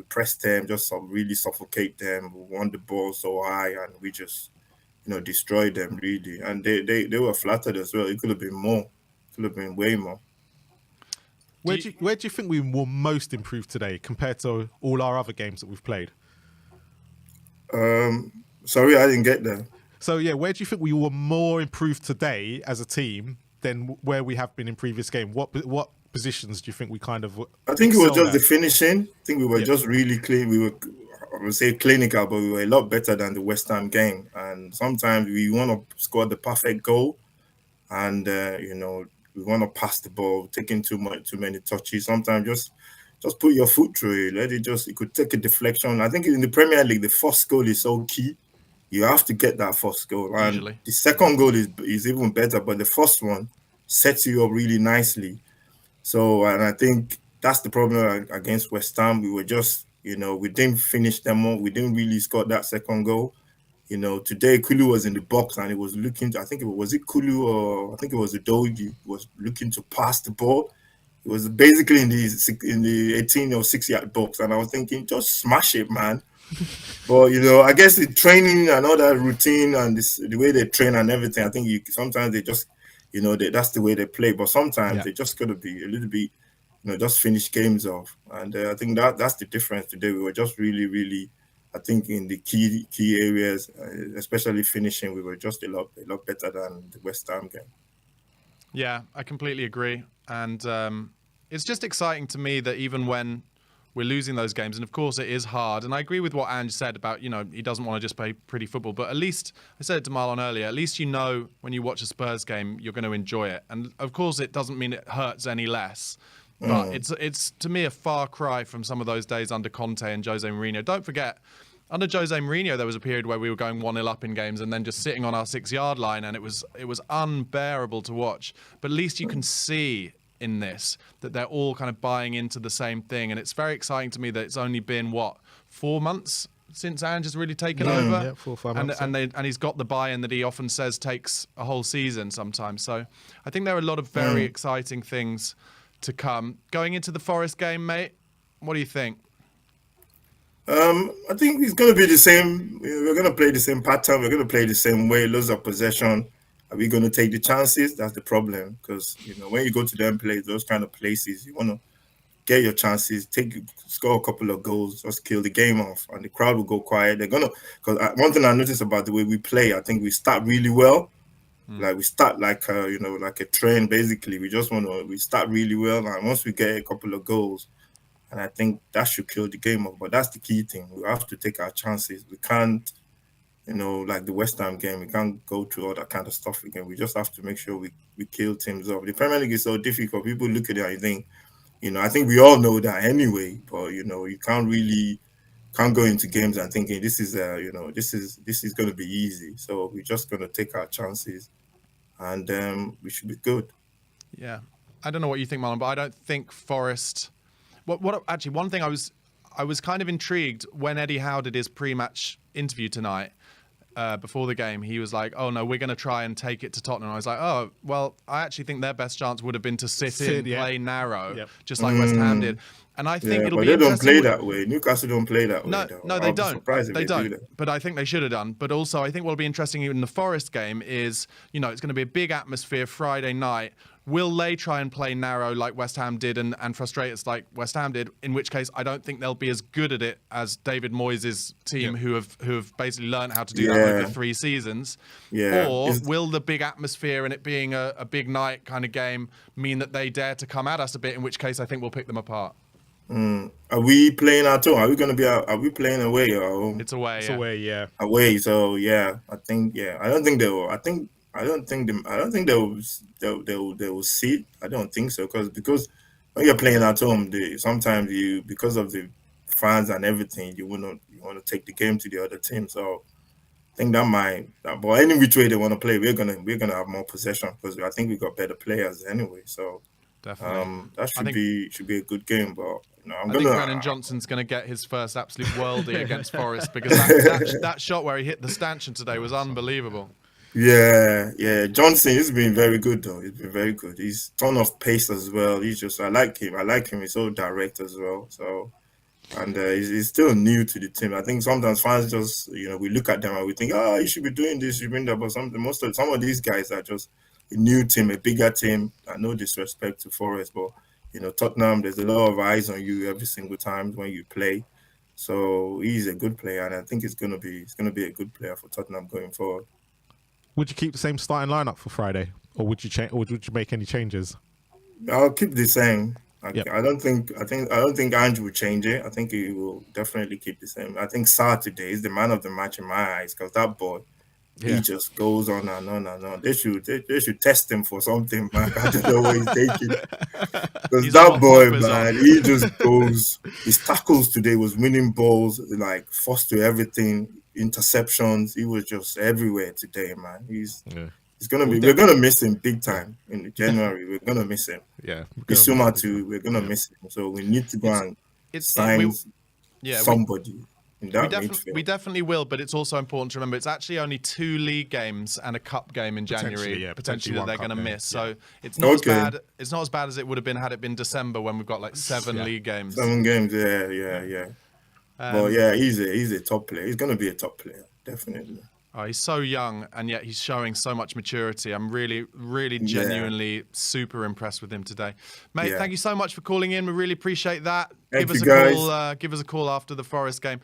pressed them, just really suffocate them. We won the ball so high, and we just, destroyed them really. And they were flattered as well. It could have been more. Could have been way more. Where do you think we were most improved today compared to all our other games that we've played? Sorry, I didn't get that. So yeah, where do you think we were more improved today as a team than where we have been in previous games? What positions do you think we kind of? I think it was just the finishing. I think we were just really clean. We were, I would say, clinical, but we were a lot better than the West Ham game. And sometimes we want to score the perfect goal, and we want to pass the ball, taking too many touches. Sometimes just put your foot through it. It could take a deflection. I think in the Premier League, the first goal is so key. You have to get that first goal. And usually the second goal is even better, but the first one sets you up really nicely. So, and I think that's the problem against West Ham. We were just, we didn't finish them off. We didn't really score that second goal. Today Kulu was in the box and he was looking to, was it Kulu or I think it was Udogie, was looking to pass the ball. It was basically in the 18 or 6-yard box, and I was thinking, just smash it, man. But I guess the training and all that routine and the way they train and everything, I think sometimes they just, that's the way they play. But sometimes they just got to be a little bit, just finish games off. And I think that's the difference today. We were just really, really, I think in the key areas, especially finishing, we were just a lot better than the West Ham game. Yeah, I completely agree. And it's just exciting to me that even when we're losing those games, and of course it is hard, and I agree with what Ange said about, he doesn't want to just play pretty football, but at least, I said it to Marlon earlier, at least when you watch a Spurs game, you're going to enjoy it. And of course it doesn't mean it hurts any less, but it's to me a far cry from some of those days under Conte and Jose Mourinho. Don't forget, under Jose Mourinho, there was a period where we were going 1-0 up in games and then just sitting on our 6-yard line, and it was unbearable to watch. But at least you can see in this that they're all kind of buying into the same thing, and it's very exciting to me that it's only been 4 months since Ange has really taken over. Yeah, 4 or 5 months. And he's got the buy-in that he often says takes a whole season sometimes. So I think there are a lot of very exciting things to come going into the Forest game, mate. What do you think? I think it's going to be the same. We're going to play the same pattern. We're going to play the same way. Loads of possession. Are we going to take the chances? That's the problem. Because when you go to them those kind of places, you want to get your chances, score a couple of goals, just kill the game off, and the crowd will go quiet. They're gonna. Because one thing I noticed about the way we play, I think we start really well. Like we start like like a train. Basically, we start really well, and once we get a couple of goals. And I think that should kill the game off. But that's the key thing. We have to take our chances. We can't, like the West Ham game, we can't go through all that kind of stuff again. We just have to make sure we kill teams off. The Premier League is so difficult. People look at it and you think, I think we all know that anyway. But, you can't go into games and thinking this is going to be easy. So we're just going to take our chances and we should be good. Yeah. I don't know what you think, Marlon, but I don't think Forest... Actually, one thing I was kind of intrigued when Eddie Howe did his pre-match interview tonight before the game. He was like, "Oh no, we're going to try and take it to Tottenham." I was like, "Oh well, I actually think their best chance would have been to sit in, play narrow, just like West Ham did." And I think it'll be interesting. They don't play that way. Newcastle don't play that way. No, they don't. They don't. But I think they should have done. But also, I think what'll be interesting in the Forest game is, it's going to be a big atmosphere Friday night. Will they try and play narrow like West Ham did and frustrate us like West Ham did? In which case, I don't think they'll be as good at it as David Moyes' team, who have basically learned how to do that over 3 seasons. Yeah. Or will the big atmosphere and it being a big night kind of game mean that they dare to come at us a bit? In which case, I think we'll pick them apart. Are we playing at home? Are we playing away or home? It's away. It's away, yeah. Away. So I think I don't think they will. I don't think they will see it. I don't think so because when you're playing at home, sometimes because of the fans and everything, you want to take the game to the other team. So I think but any which way they want to play, we're gonna have more possession because I think we got better players anyway. So definitely, that should be a good game. But I think Brennan Johnson's going to get his first absolute worldie against Forest because that shot where he hit the stanchion today was unbelievable. Yeah. Johnson has been very good though. He's been very good. He's ton of pace as well. I like him. He's so direct as well. So, and he's still new to the team. I think sometimes fans just we look at them and we think, oh, you should be doing this, you should be doing that. But some of these guys are just a new team, a bigger team. No disrespect to Forest, but Tottenham. There's a lot of eyes on you every single time when you play. So he's a good player, and I think he's gonna be a good player for Tottenham going forward. Would you keep the same starting lineup for Friday, or would you change? Or would you make any changes? I'll keep the same. I don't think Ange will change it. I think he will definitely keep the same. I think Saturday is the man of the match in my eyes because that boy, he just goes on and on and on. They should test him for something, man. I don't know what he's taking. Because that boy, man, he just goes. His tackles today was winning balls, like forced to everything. Interceptions, he was just everywhere today, man. He's gonna be. We're gonna miss him big time in January. We're gonna miss him. Yeah, Bissouma too. We're gonna miss him. So we need to go and sign somebody in that midfield. We definitely will, but it's also important to remember it's actually only 2 league games and a cup game in January potentially that they're going to miss. So it's not as bad. It's not as bad as it would have been had it been December when we've got like 7 league games. 7 games. Yeah. But he's a top player. He's going to be a top player, definitely. Oh, he's so young, and yet he's showing so much maturity. I'm really, really genuinely super impressed with him today. Mate, thank you so much for calling in. We really appreciate that. Give us a call after the Forest game.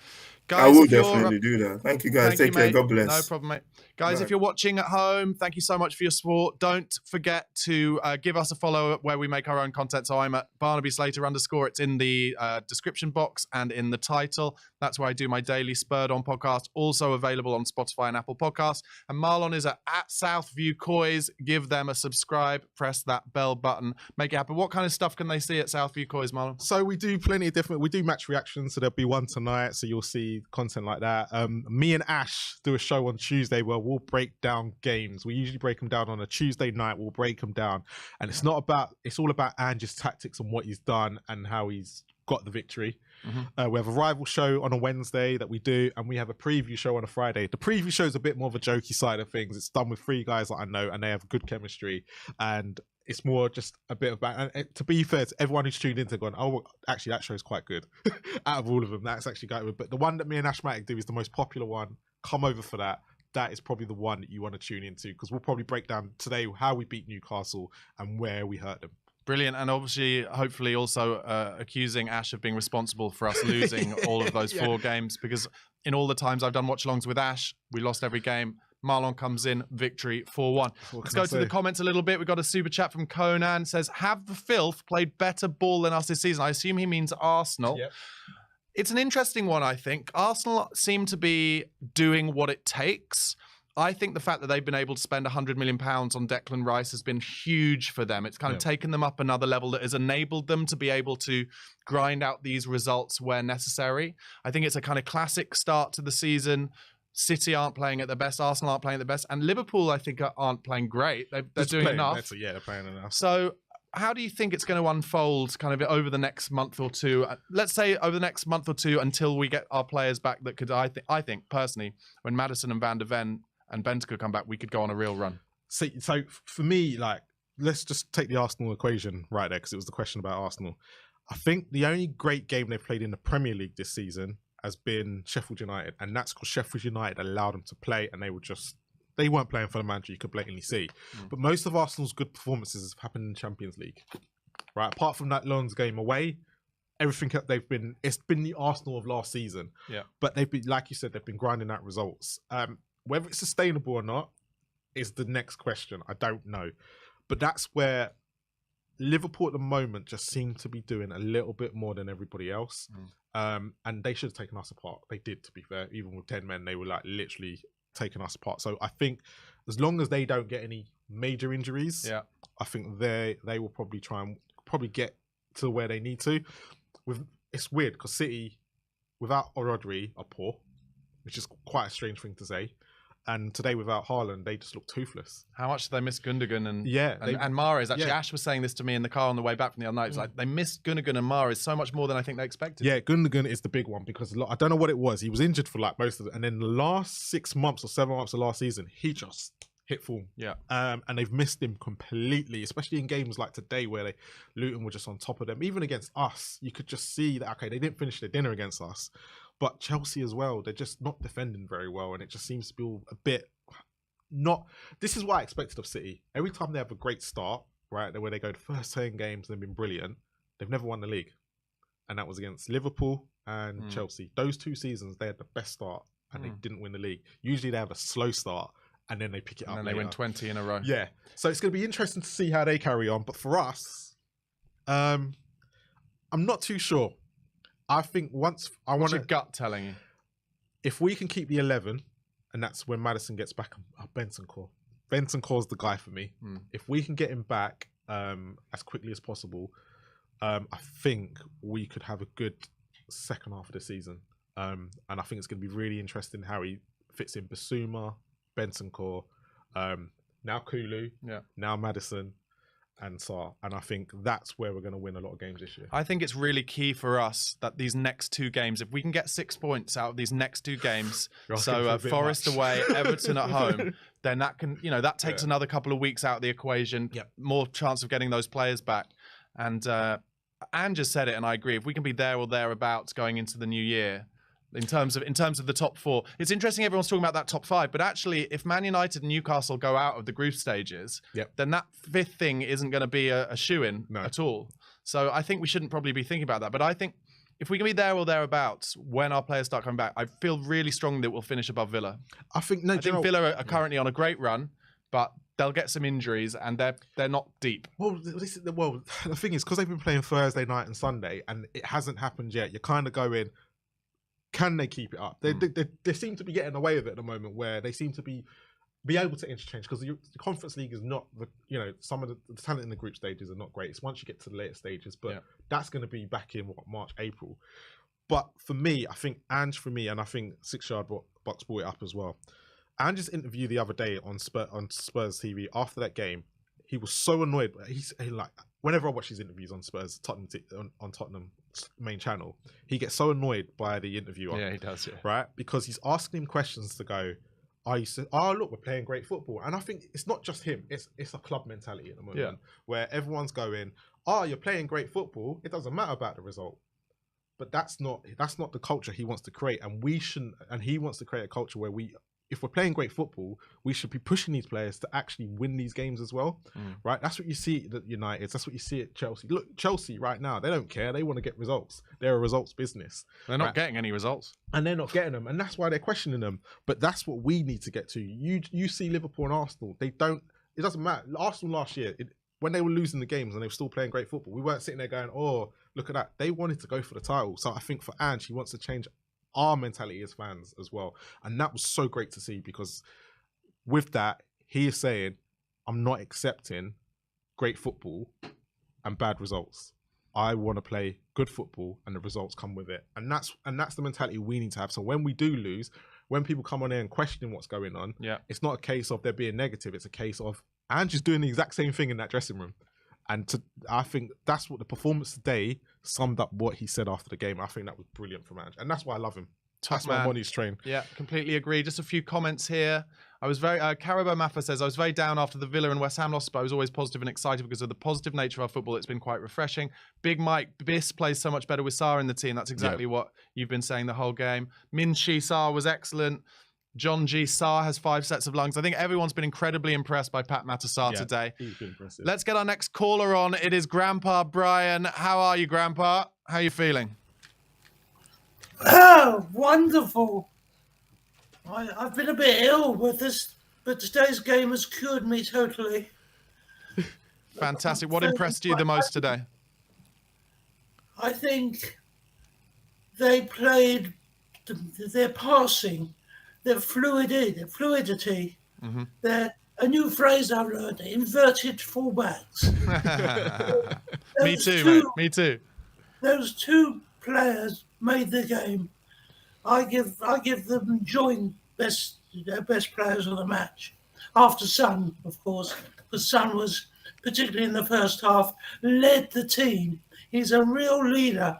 I Guys, will if you're definitely do that. Thank you, guys. Thank you, Take care. mate. God bless. No problem, mate. Guys, Bye. if you're watching at home, thank you so much for your support. Don't forget to give us a follow where we make our own content. So I'm at _Barnaby_. It's in the description box and in the title. That's where I do my daily Spurred On podcast, also available on Spotify and Apple Podcasts. And Marlon is at Southview COYS. Give them a subscribe. Press that bell button. Make it happen. What kind of stuff can they see at Southview COYS, Marlon? So we do plenty of different. We do match reactions. So there'll be one tonight. So you'll see content like that. Me and Ash do a show on Tuesday where we'll break down games. We usually break them down on a Tuesday night. We'll break them down, and it's all about Ange's tactics and what he's done and how he's got the victory. We have a rival show on a Wednesday that we do, and we have a preview show on a Friday. The preview show is a bit more of a jokey side of things. It's done with 3 guys that I know, and they have good chemistry, and it's more just a bit about. And to be fair to everyone who's tuned into, gone, oh, actually that show is quite good. Out of all of them, that's actually quite good. But the one that me and Ashmatic do is the most popular one. Come over for that. That is probably the one that you want to tune into, because we'll probably break down today how we beat Newcastle and where we hurt them. Brilliant. And obviously, hopefully also accusing Ash of being responsible for us losing all of those 4 games, because in all the times I've done watch-alongs with Ash, we lost every game. Marlon comes in, victory 4-1. Let's go to the comments a little bit. We've got a super chat from Conan. Says, have the Filth played better ball than us this season? I assume he means Arsenal. Yep. It's an interesting one, I think. Arsenal seem to be doing what it takes. I think the fact that they've been able to spend £100 million on Declan Rice has been huge for them. It's kind of taken them up another level that has enabled them to be able to grind out these results where necessary. I think it's a kind of classic start to the season. City aren't playing at their best. Arsenal aren't playing at their best. And Liverpool, I think, aren't playing great. They're doing enough. They're playing enough. So how do you think it's going to unfold kind of over the next month or two? Let's say over the next month or two until we get our players back that could, I think personally, when Maddison and Van der Ven and Bentancur come back, we could go on a real run. So for me, like, let's just take the Arsenal equation right there, because it was the question about Arsenal. I think the only great game they've played in the Premier League this season has been Sheffield United, and that's because Sheffield United allowed them to play, and they weren't playing for the manager, you could blatantly see. But most of Arsenal's good performances have happened in Champions League, right? Apart from that Lens game away, everything it's been the Arsenal of last season. Yeah. But they've been, like you said, they've been grinding out results. Whether it's sustainable or not is the next question. I don't know. But that's where Liverpool at the moment just seem to be doing a little bit more than everybody else. And they should have taken us apart. They did, to be fair. Even with 10 men, they were like literally taking us apart. So I think as long as they don't get any major injuries, I think they will probably try and get to where they need to. It's weird because City, without Rodri, are poor, which is quite a strange thing to say. And today, without Haaland, they just look toothless. How much did they miss Gundogan and Mahrez? Actually, Ash was saying this to me in the car on the way back from the other night. It's like they missed Gundogan and Mahrez so much more than I think they expected. Yeah, Gundogan is the big one because I don't know what it was. He was injured for like most of it. And then the last 6 months or 7 months of last season, he just hit form. Yeah. And they've missed him completely, especially in games like today where Luton were just on top of them. Even against us, you could just see that, okay, they didn't finish their dinner against us. But Chelsea as well, they're just not defending very well, and it just seems to be a bit not. This is what I expected of City. Every time they have a great start, right, where they go the first 10 games, they've been brilliant. They've never won the league, and that was against Liverpool and Chelsea. Those 2 seasons, they had the best start, and they didn't win the league. Usually, they have a slow start, and then they pick it up. And then they win 20 in a row. Yeah, so it's going to be interesting to see how they carry on. But for us, I'm not too sure. I think what's your gut telling you? If we can keep the 11, and that's when Maddison gets back, Bentancur. Bentancur's the guy for me. If we can get him back as quickly as possible, I think we could have a good second half of the season. And I think it's going to be really interesting how he fits in Basuma, Bentancur, now Kulu, now Maddison, and Sarr. And I think that's where we're going to win a lot of games this year. I think it's really key for us that these next 2 games, if we can get 6 points out of these next 2 games, so Forest away, Everton at home, then that can, that takes another couple of weeks out of the equation, more chance of getting those players back. And Anne just said it, and I agree. If we can be there or thereabouts going into the new year, in terms of the top 4. It's interesting everyone's talking about that top 5, but actually if Man United and Newcastle go out of the group stages, then that 5th thing isn't going to be a shoo-in at all. So I think we shouldn't probably be thinking about that. But I think if we can be there or thereabouts when our players start coming back, I feel really strongly that we'll finish above Villa. I think Villa are currently on a great run, but they'll get some injuries and they're not deep. Well, the thing is, because they've been playing Thursday night and Sunday, and it hasn't happened yet. You're kind of going, can they keep it up? They seem to be getting away with it at the moment, where they seem to be able to interchange, because the Conference League is not some of the talent in the group stages are not great. It's once you get to the later stages, but that's going to be back in March, April. But for me, I think and I think 6 Yard Box brought it up as well. Ange's interview the other day on Spurs TV after that game, he was so annoyed. He like, whenever I watch his interviews on on Tottenham's main channel, he gets so annoyed by the interviewer. Yeah, he does. Yeah. Right, because he's asking him questions to go, look, we're playing great football. And I think it's not just him, it's a club mentality at the moment, where everyone's going, you're playing great football, it doesn't matter about the result. But that's not the culture he wants to create, and he wants to create a culture where if we're playing great football, we should be pushing these players to actually win these games as well, right? That's what you see at United. That's what you see at Chelsea. Look, Chelsea right now, they don't care. They want to get results. They're a results business. They're not getting any results. And they're not getting them. And that's why they're questioning them. But that's what we need to get to. You see Liverpool and Arsenal, it doesn't matter. Arsenal last year, when they were losing the games and they were still playing great football, we weren't sitting there going, look at that. They wanted to go for the title. So I think for Ange, he wants to change our mentality as fans as well. And that was so great to see, because with that, he is saying, I'm not accepting great football and bad results. I want to play good football and the results come with it. And that's the mentality we need to have. So when we do lose, when people come on here and question what's going on, it's not a case of they're being negative. It's a case of Ange is doing the exact same thing in that dressing room. And I think that's what the performance today summed up what he said after the game. I think that was brilliant from Ange. And that's why I love him. That's why I'm on his train. Yeah, completely agree. Just a few comments here. I was very, Carabo Maffa says, I was very down after the Villa and West Ham loss, but I was always positive and excited because of the positive nature of our football. It's been quite refreshing. Big Mike Biss plays so much better with Sarr in the team. That's exactly what you've been saying the whole game. Min Shi Sarr was excellent. John G. Sarr has 5 sets of lungs. I think everyone's been incredibly impressed by Pat Matasar today. He's been impressive. Let's get our next caller on. It is Grandpa Brian. How are you, Grandpa? How are you feeling? Oh, wonderful. I've been a bit ill with this, but today's game has cured me totally. Fantastic. What impressed you the most today? I think they played their passing, their fluidity. A new phrase I've learned: inverted fullbacks. Me too, mate. Me too. Those two players made the game. I give them joint best players of the match. After Son, of course, because Son was, particularly in the first half, led the team. He's a real leader,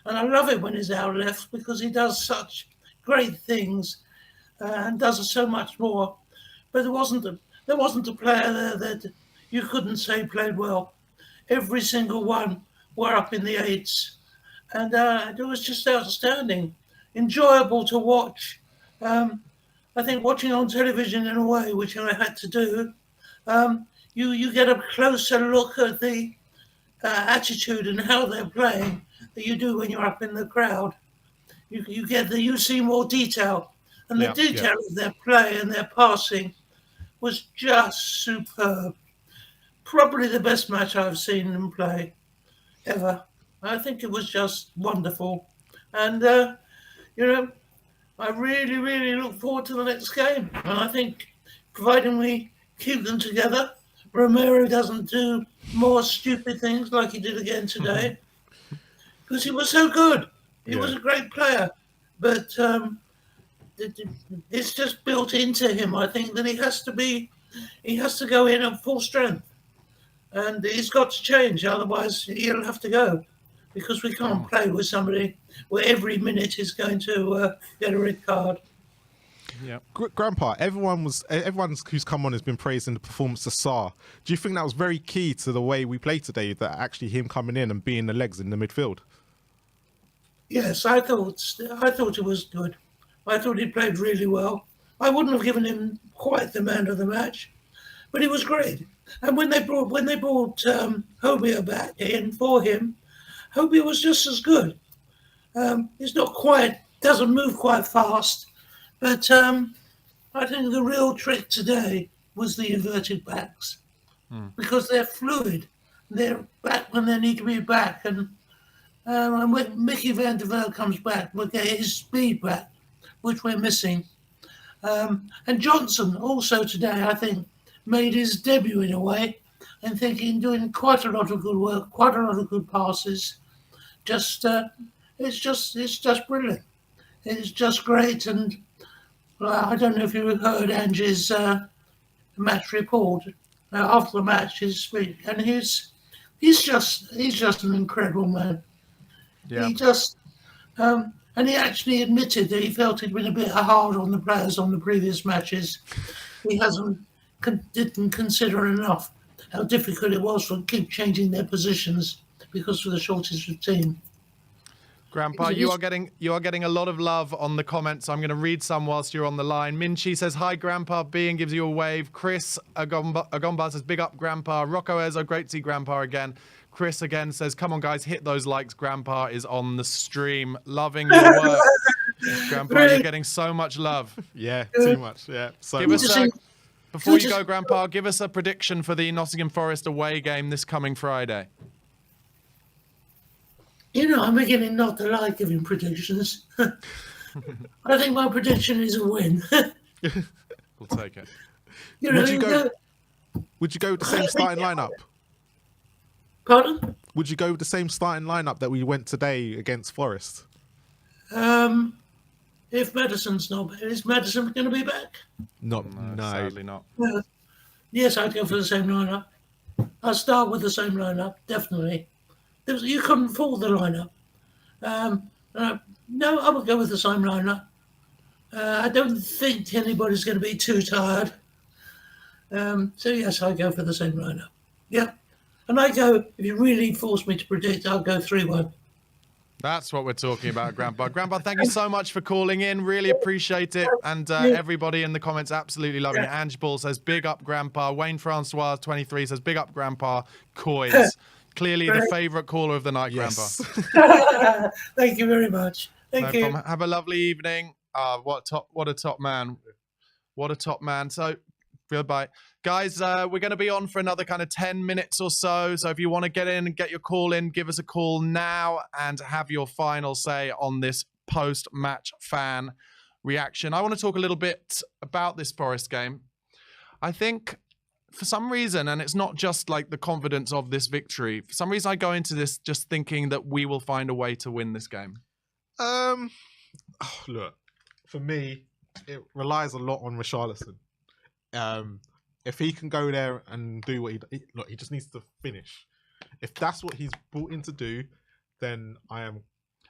and I love it when he's out left because he does such great things and does so much more. But there wasn't a player there that you couldn't say played well. Every single one were up in the eights, and it was just outstanding, enjoyable to watch. I think watching on television in a way, which I had to do, you get a closer look at the attitude and how they're playing that you do when you're up in the crowd. You see more detail, and the detail of their play and their passing was just superb. Probably the best match I've seen them play ever. I think it was just wonderful, and I really, really look forward to the next game. And I think, providing we keep them together, Romero doesn't do more stupid things like he did again today, because he was so good. He was a great player, but it's just built into him. I think that he has to go in at full strength, and he's got to change. Otherwise, he'll have to go, because we can't play with somebody where every minute is going to get a red card. Yeah, Grandpa, everyone who's come on has been praising the performance of Sarr. Do you think that was very key to the way we played today, that actually him coming in and being the legs in the midfield? Yes, I thought it was good. I thought he played really well. I wouldn't have given him quite the man of the match, but he was great. And when they brought Hobie back in for him, Hobie was just as good. It's not quite, doesn't move quite fast, but I think the real trick today was the inverted backs because they're fluid. They're back when they need to be back, and when Mickey van der Vel comes back, we'll get his speed back, which we're missing. And Johnson also today, I think, made his debut in a way, and thinking doing quite a lot of good work, quite a lot of good passes. It's just brilliant. It's just great, and I don't know if you heard Angie's match report after the match, his speech, and he's just an incredible man. Yeah. He just and he actually admitted that he felt he'd been a bit hard on the players on the previous matches. He didn't consider enough how difficult it was for keep changing their positions because of the shortage of team. Grandpa, you are getting a lot of love on the comments. I'm going to read some whilst you're on the line. Minchi says, hi, Grandpa B, and gives you a wave. Chris Agomba says, big up, Grandpa. Rocco Ezo, great to see Grandpa again. Chris again says, come on, guys, hit those likes. Grandpa is on the stream. Loving your work. Grandpa, you're getting so much love. Yeah, too much. Yeah, so Give us before you go, Grandpa, give us a prediction for the Nottingham Forest away game this coming Friday. You know, I'm beginning not to like giving predictions. I think my prediction is a win. We'll take it. You know, would you go with the same starting lineup? Pardon? Would you go with the same starting lineup that we went today against Forest? If Madison's not back, is Madison going to be back? No, sadly not. Yes, I'd go for the same lineup. I'll start with the same lineup, definitely. You couldn't fault the lineup. No, I would go with the same lineup. I don't think anybody's going to be too tired. So yes, I go for the same lineup. Yeah. And I go, if you really force me to predict, I'll go 3-1. That's what we're talking about, Grandpa. Grandpa, thank you so much for calling in. Really appreciate it. And everybody in the comments absolutely loving it. Ange Ball says, big up, Grandpa. Wayne Francois, 23, says, big up, Grandpa. COYS. Clearly the favourite caller of the night, yes. Grandpa. Thank you very much. Thank you. Problem. Have a lovely evening. What a top man. What a top man. So, goodbye. Guys, we're going to be on for another kind of 10 minutes or so. So if you want to get in and get your call in, give us a call now and have your final say on this post-match fan reaction. I want to talk a little bit about this Forest game. I think for some reason, and it's not just like the confidence of this victory, for some reason I go into this just thinking that we will find a way to win this game. Look, for me, it relies a lot on Richarlison. If he can go there and do what he just needs to finish. If that's what he's brought in to do, then I am.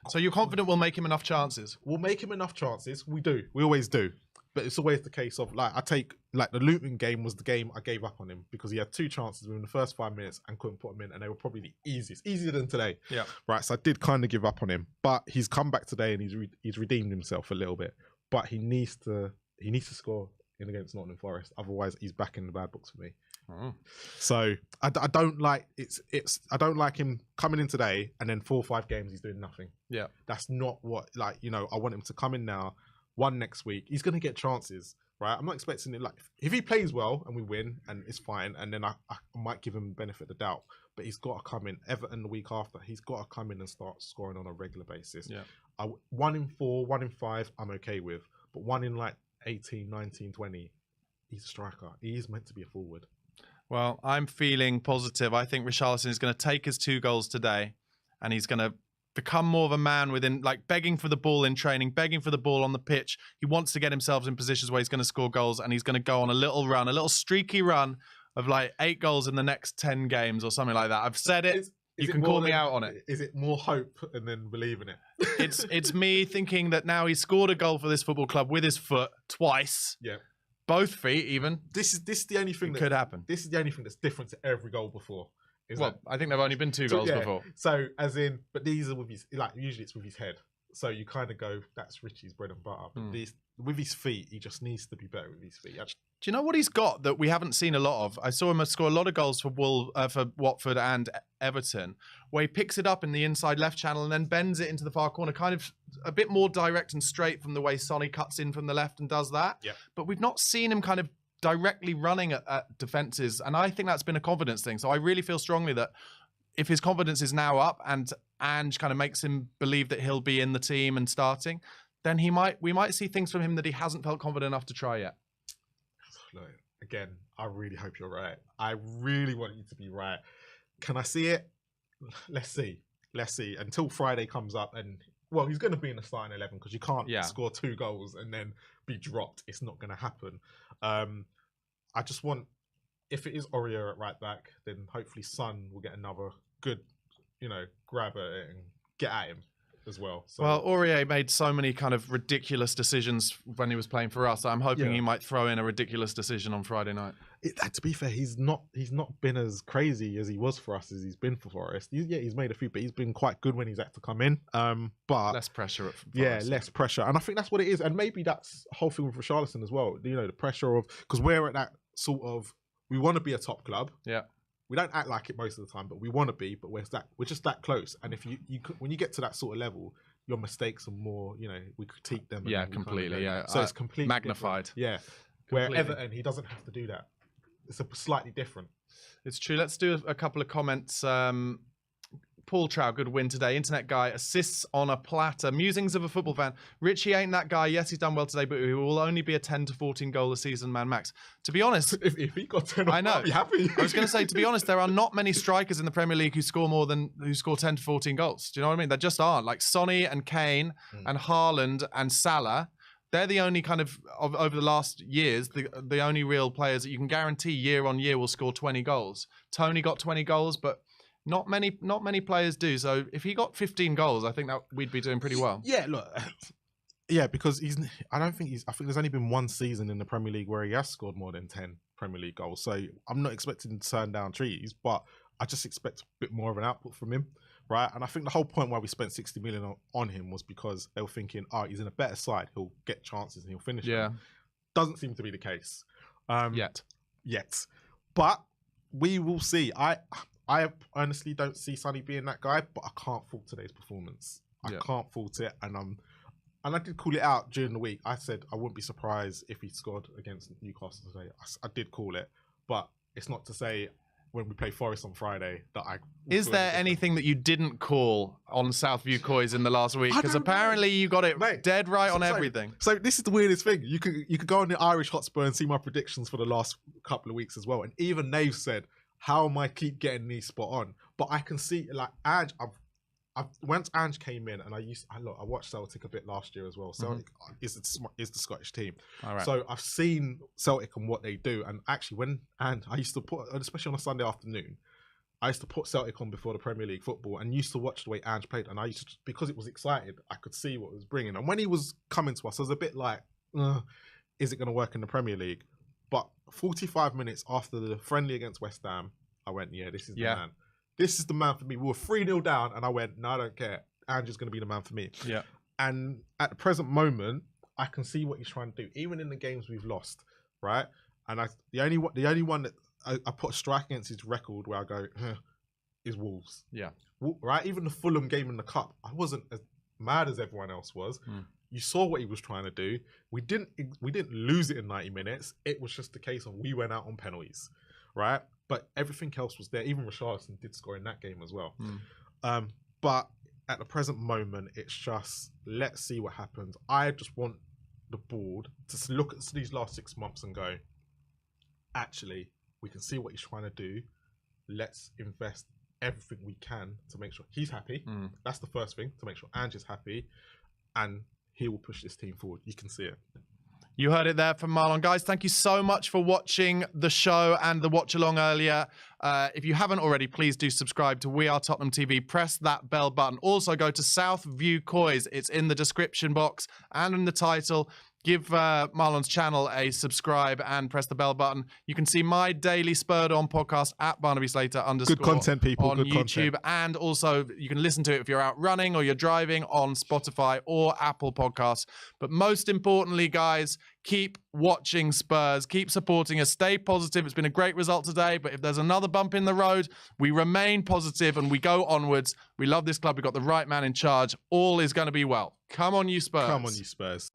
So you're confident we'll make him enough chances? We'll make him enough chances. We do. We always do. But it's always the case of the Luton game was the game I gave up on him because he had 2 chances within the first 5 minutes and couldn't put them in, and they were probably the easier than today. Yeah. Right. So I did kind of give up on him, but he's come back today and he's redeemed himself a little bit. But he needs to score in against Nottingham Forest. Otherwise, he's back in the bad books for me. Oh. So I don't like I don't like him coming in today and then 4 or 5 games he's doing nothing. Yeah. That's not what I want him to come in now. 1 next week, he's going to get chances, right? I'm not expecting it. Like if he plays well and we win and it's fine, and then I might give him benefit of the doubt. But he's got to come in. Everton the week after, he's got to come in and start scoring on a regular basis. Yeah. 1 in 4, 1 in 5, I'm okay with. But 1 in 18, 19, 20, he's a striker. He is meant to be a forward. Well, I'm feeling positive. I think Richarlison is going to take his 2 goals today, and he's going to become more of a man within, begging for the ball in training, begging for the ball on the pitch. He wants to get himself in positions where he's going to score goals, and he's going to go on a little run, a little streaky run of 8 goals in the next 10 games or something like that. I've said it. You can call me out on it. Is it more hope and then believing it? It's me thinking that now he's scored a goal for this football club with his foot twice. Yeah. Both feet even. This is the only thing that could happen. This is the only thing that's different to every goal before. I think there've only been 2 goals before. So but these are with his, usually it's with his head. So you kind of go, that's Richie's bread and butter. But with his feet, he just needs to be better with his feet. Do you know what he's got that we haven't seen a lot of? I saw him score a lot of goals for Watford and Everton, where he picks it up in the inside left channel and then bends it into the far corner, kind of a bit more direct and straight from the way Sonny cuts in from the left and does that. Yep. But we've not seen him kind of directly running at defences, and I think that's been a confidence thing. So I really feel strongly that if his confidence is now up and Ange kind of makes him believe that he'll be in the team and starting, then we might see things from him that he hasn't felt confident enough to try yet. Look, again, I really hope you're right. I really want you to be right. Can I see it? Let's see. Until Friday comes up, and well, he's going to be in the starting 11 because you can't score 2 goals and then be dropped. It's not going to happen. I just want, if it is Aurier at right back, then hopefully Son will get another good, grab at it and get at him as well. So, well, Aurier made so many kind of ridiculous decisions when he was playing for us. I'm hoping he might throw in a ridiculous decision on Friday night. To be fair, he's not been as crazy as he was for us as he's been for Forest. He's made a few, but he's been quite good when he's had to come in. But less pressure at Forest. Yeah, less pressure, and I think that's what it is. And maybe that's the whole thing with Richarlison as well. The pressure of, because we're at that sort of, we want to be a top club. Yeah. We don't act like it most of the time, but we want to be. But we're just that close. And if you when you get to that sort of level, your mistakes are more. We critique them. Yeah, completely. So it's completely magnified. Different. Yeah. Where Everton, he doesn't have to do that. It's slightly different. It's true. Let's do a couple of comments. Paul Trow, good win today. Internet guy, assists on a platter. Musings of a football fan. Richie ain't that guy. Yes, he's done well today, but he will only be a 10 to 14 goal a season man max. To be honest, if he got 10, I know. I'd be happy. I was going to say, to be honest, there are not many strikers in the Premier League who score 10 to 14 goals. Do you know what I mean? There just aren't. Like Sonny and Kane and Haaland and Salah. They're the only kind of over the last years, the only real players that you can guarantee year on year will score 20 goals. Tony got 20 goals, but not many players do. So if he got 15 goals, I think that we'd be doing pretty well. Yeah, look. Yeah, because I think there's only been one season in the Premier League where he has scored more than 10 Premier League goals. So I'm not expecting him to turn down trees, but I just expect a bit more of an output from him. Right, and I think the whole point why we spent 60 million on him was because they were thinking, he's in a better side, he'll get chances and he'll finish. Yeah, them. Doesn't seem to be the case yet. But we will see. I honestly don't see Sonny being that guy, but I can't fault today's performance. I can't fault it, and I did call it out during the week. I said I wouldn't be surprised if he scored against Newcastle today. I did call it, but it's not to say when we play Forest on Friday that I... Is there anything that you didn't call on Southview COYS in the last week? Because apparently you got it dead right on everything. So this is the weirdest thing. You could go on the Irish Hotspur and see my predictions for the last couple of weeks as well. And even they've said, how am I keep getting these spot on? But I can see, like, Ange, once Ange came in, and I watched Celtic a bit last year as well. Celtic is the Scottish team. All right. So I've seen Celtic and what they do. And actually, I used to put, especially on a Sunday afternoon, I used to put Celtic on before the Premier League football and used to watch the way Ange played. And I used to, because it was excited, I could see what it was bringing. And when he was coming to us, I was a bit like, is it going to work in the Premier League? But 45 minutes after the friendly against West Ham, I went, this is the man. This is the man for me. We were 3-0 down, and I went, no, I don't care. Andrew's going to be the man for me. Yeah. And at the present moment, I can see what he's trying to do, even in the games we've lost, right? And the only one that I put a strike against his record where I go, is Wolves. Yeah. Right? Even the Fulham game in the Cup, I wasn't as mad as everyone else was. You saw what he was trying to do. We didn't lose it in 90 minutes. It was just a case of we went out on penalties, right? But everything else was there. Even Richarlison did score in that game as well. But at the present moment, it's just, let's see what happens. I just want the board to look at these last 6 months and go, actually, we can see what he's trying to do. Let's invest everything we can to make sure he's happy. That's the first thing, to make sure Ange is happy. And he will push this team forward. You can see it. You heard it there from Marlon. Guys, thank you so much for watching the show and the watch along earlier. If you haven't already, please do subscribe to We Are Tottenham TV. Press that bell button. Also, go to Southview COYS. It's in the description box and in the title. give Marlon's channel a subscribe and press the bell button. You can see my daily Spurred On podcast at Barnaby Slater _ Good content, people. on Good YouTube. content. And also you can listen to it if you're out running or you're driving on Spotify or Apple Podcasts. But most importantly, guys, keep watching Spurs. Keep supporting us. Stay positive. It's been a great result today, but if there's another bump in the road, we remain positive and we go onwards. We love this club. We've got the right man in charge. All is going to be well. Come on, you Spurs. Come on, you Spurs.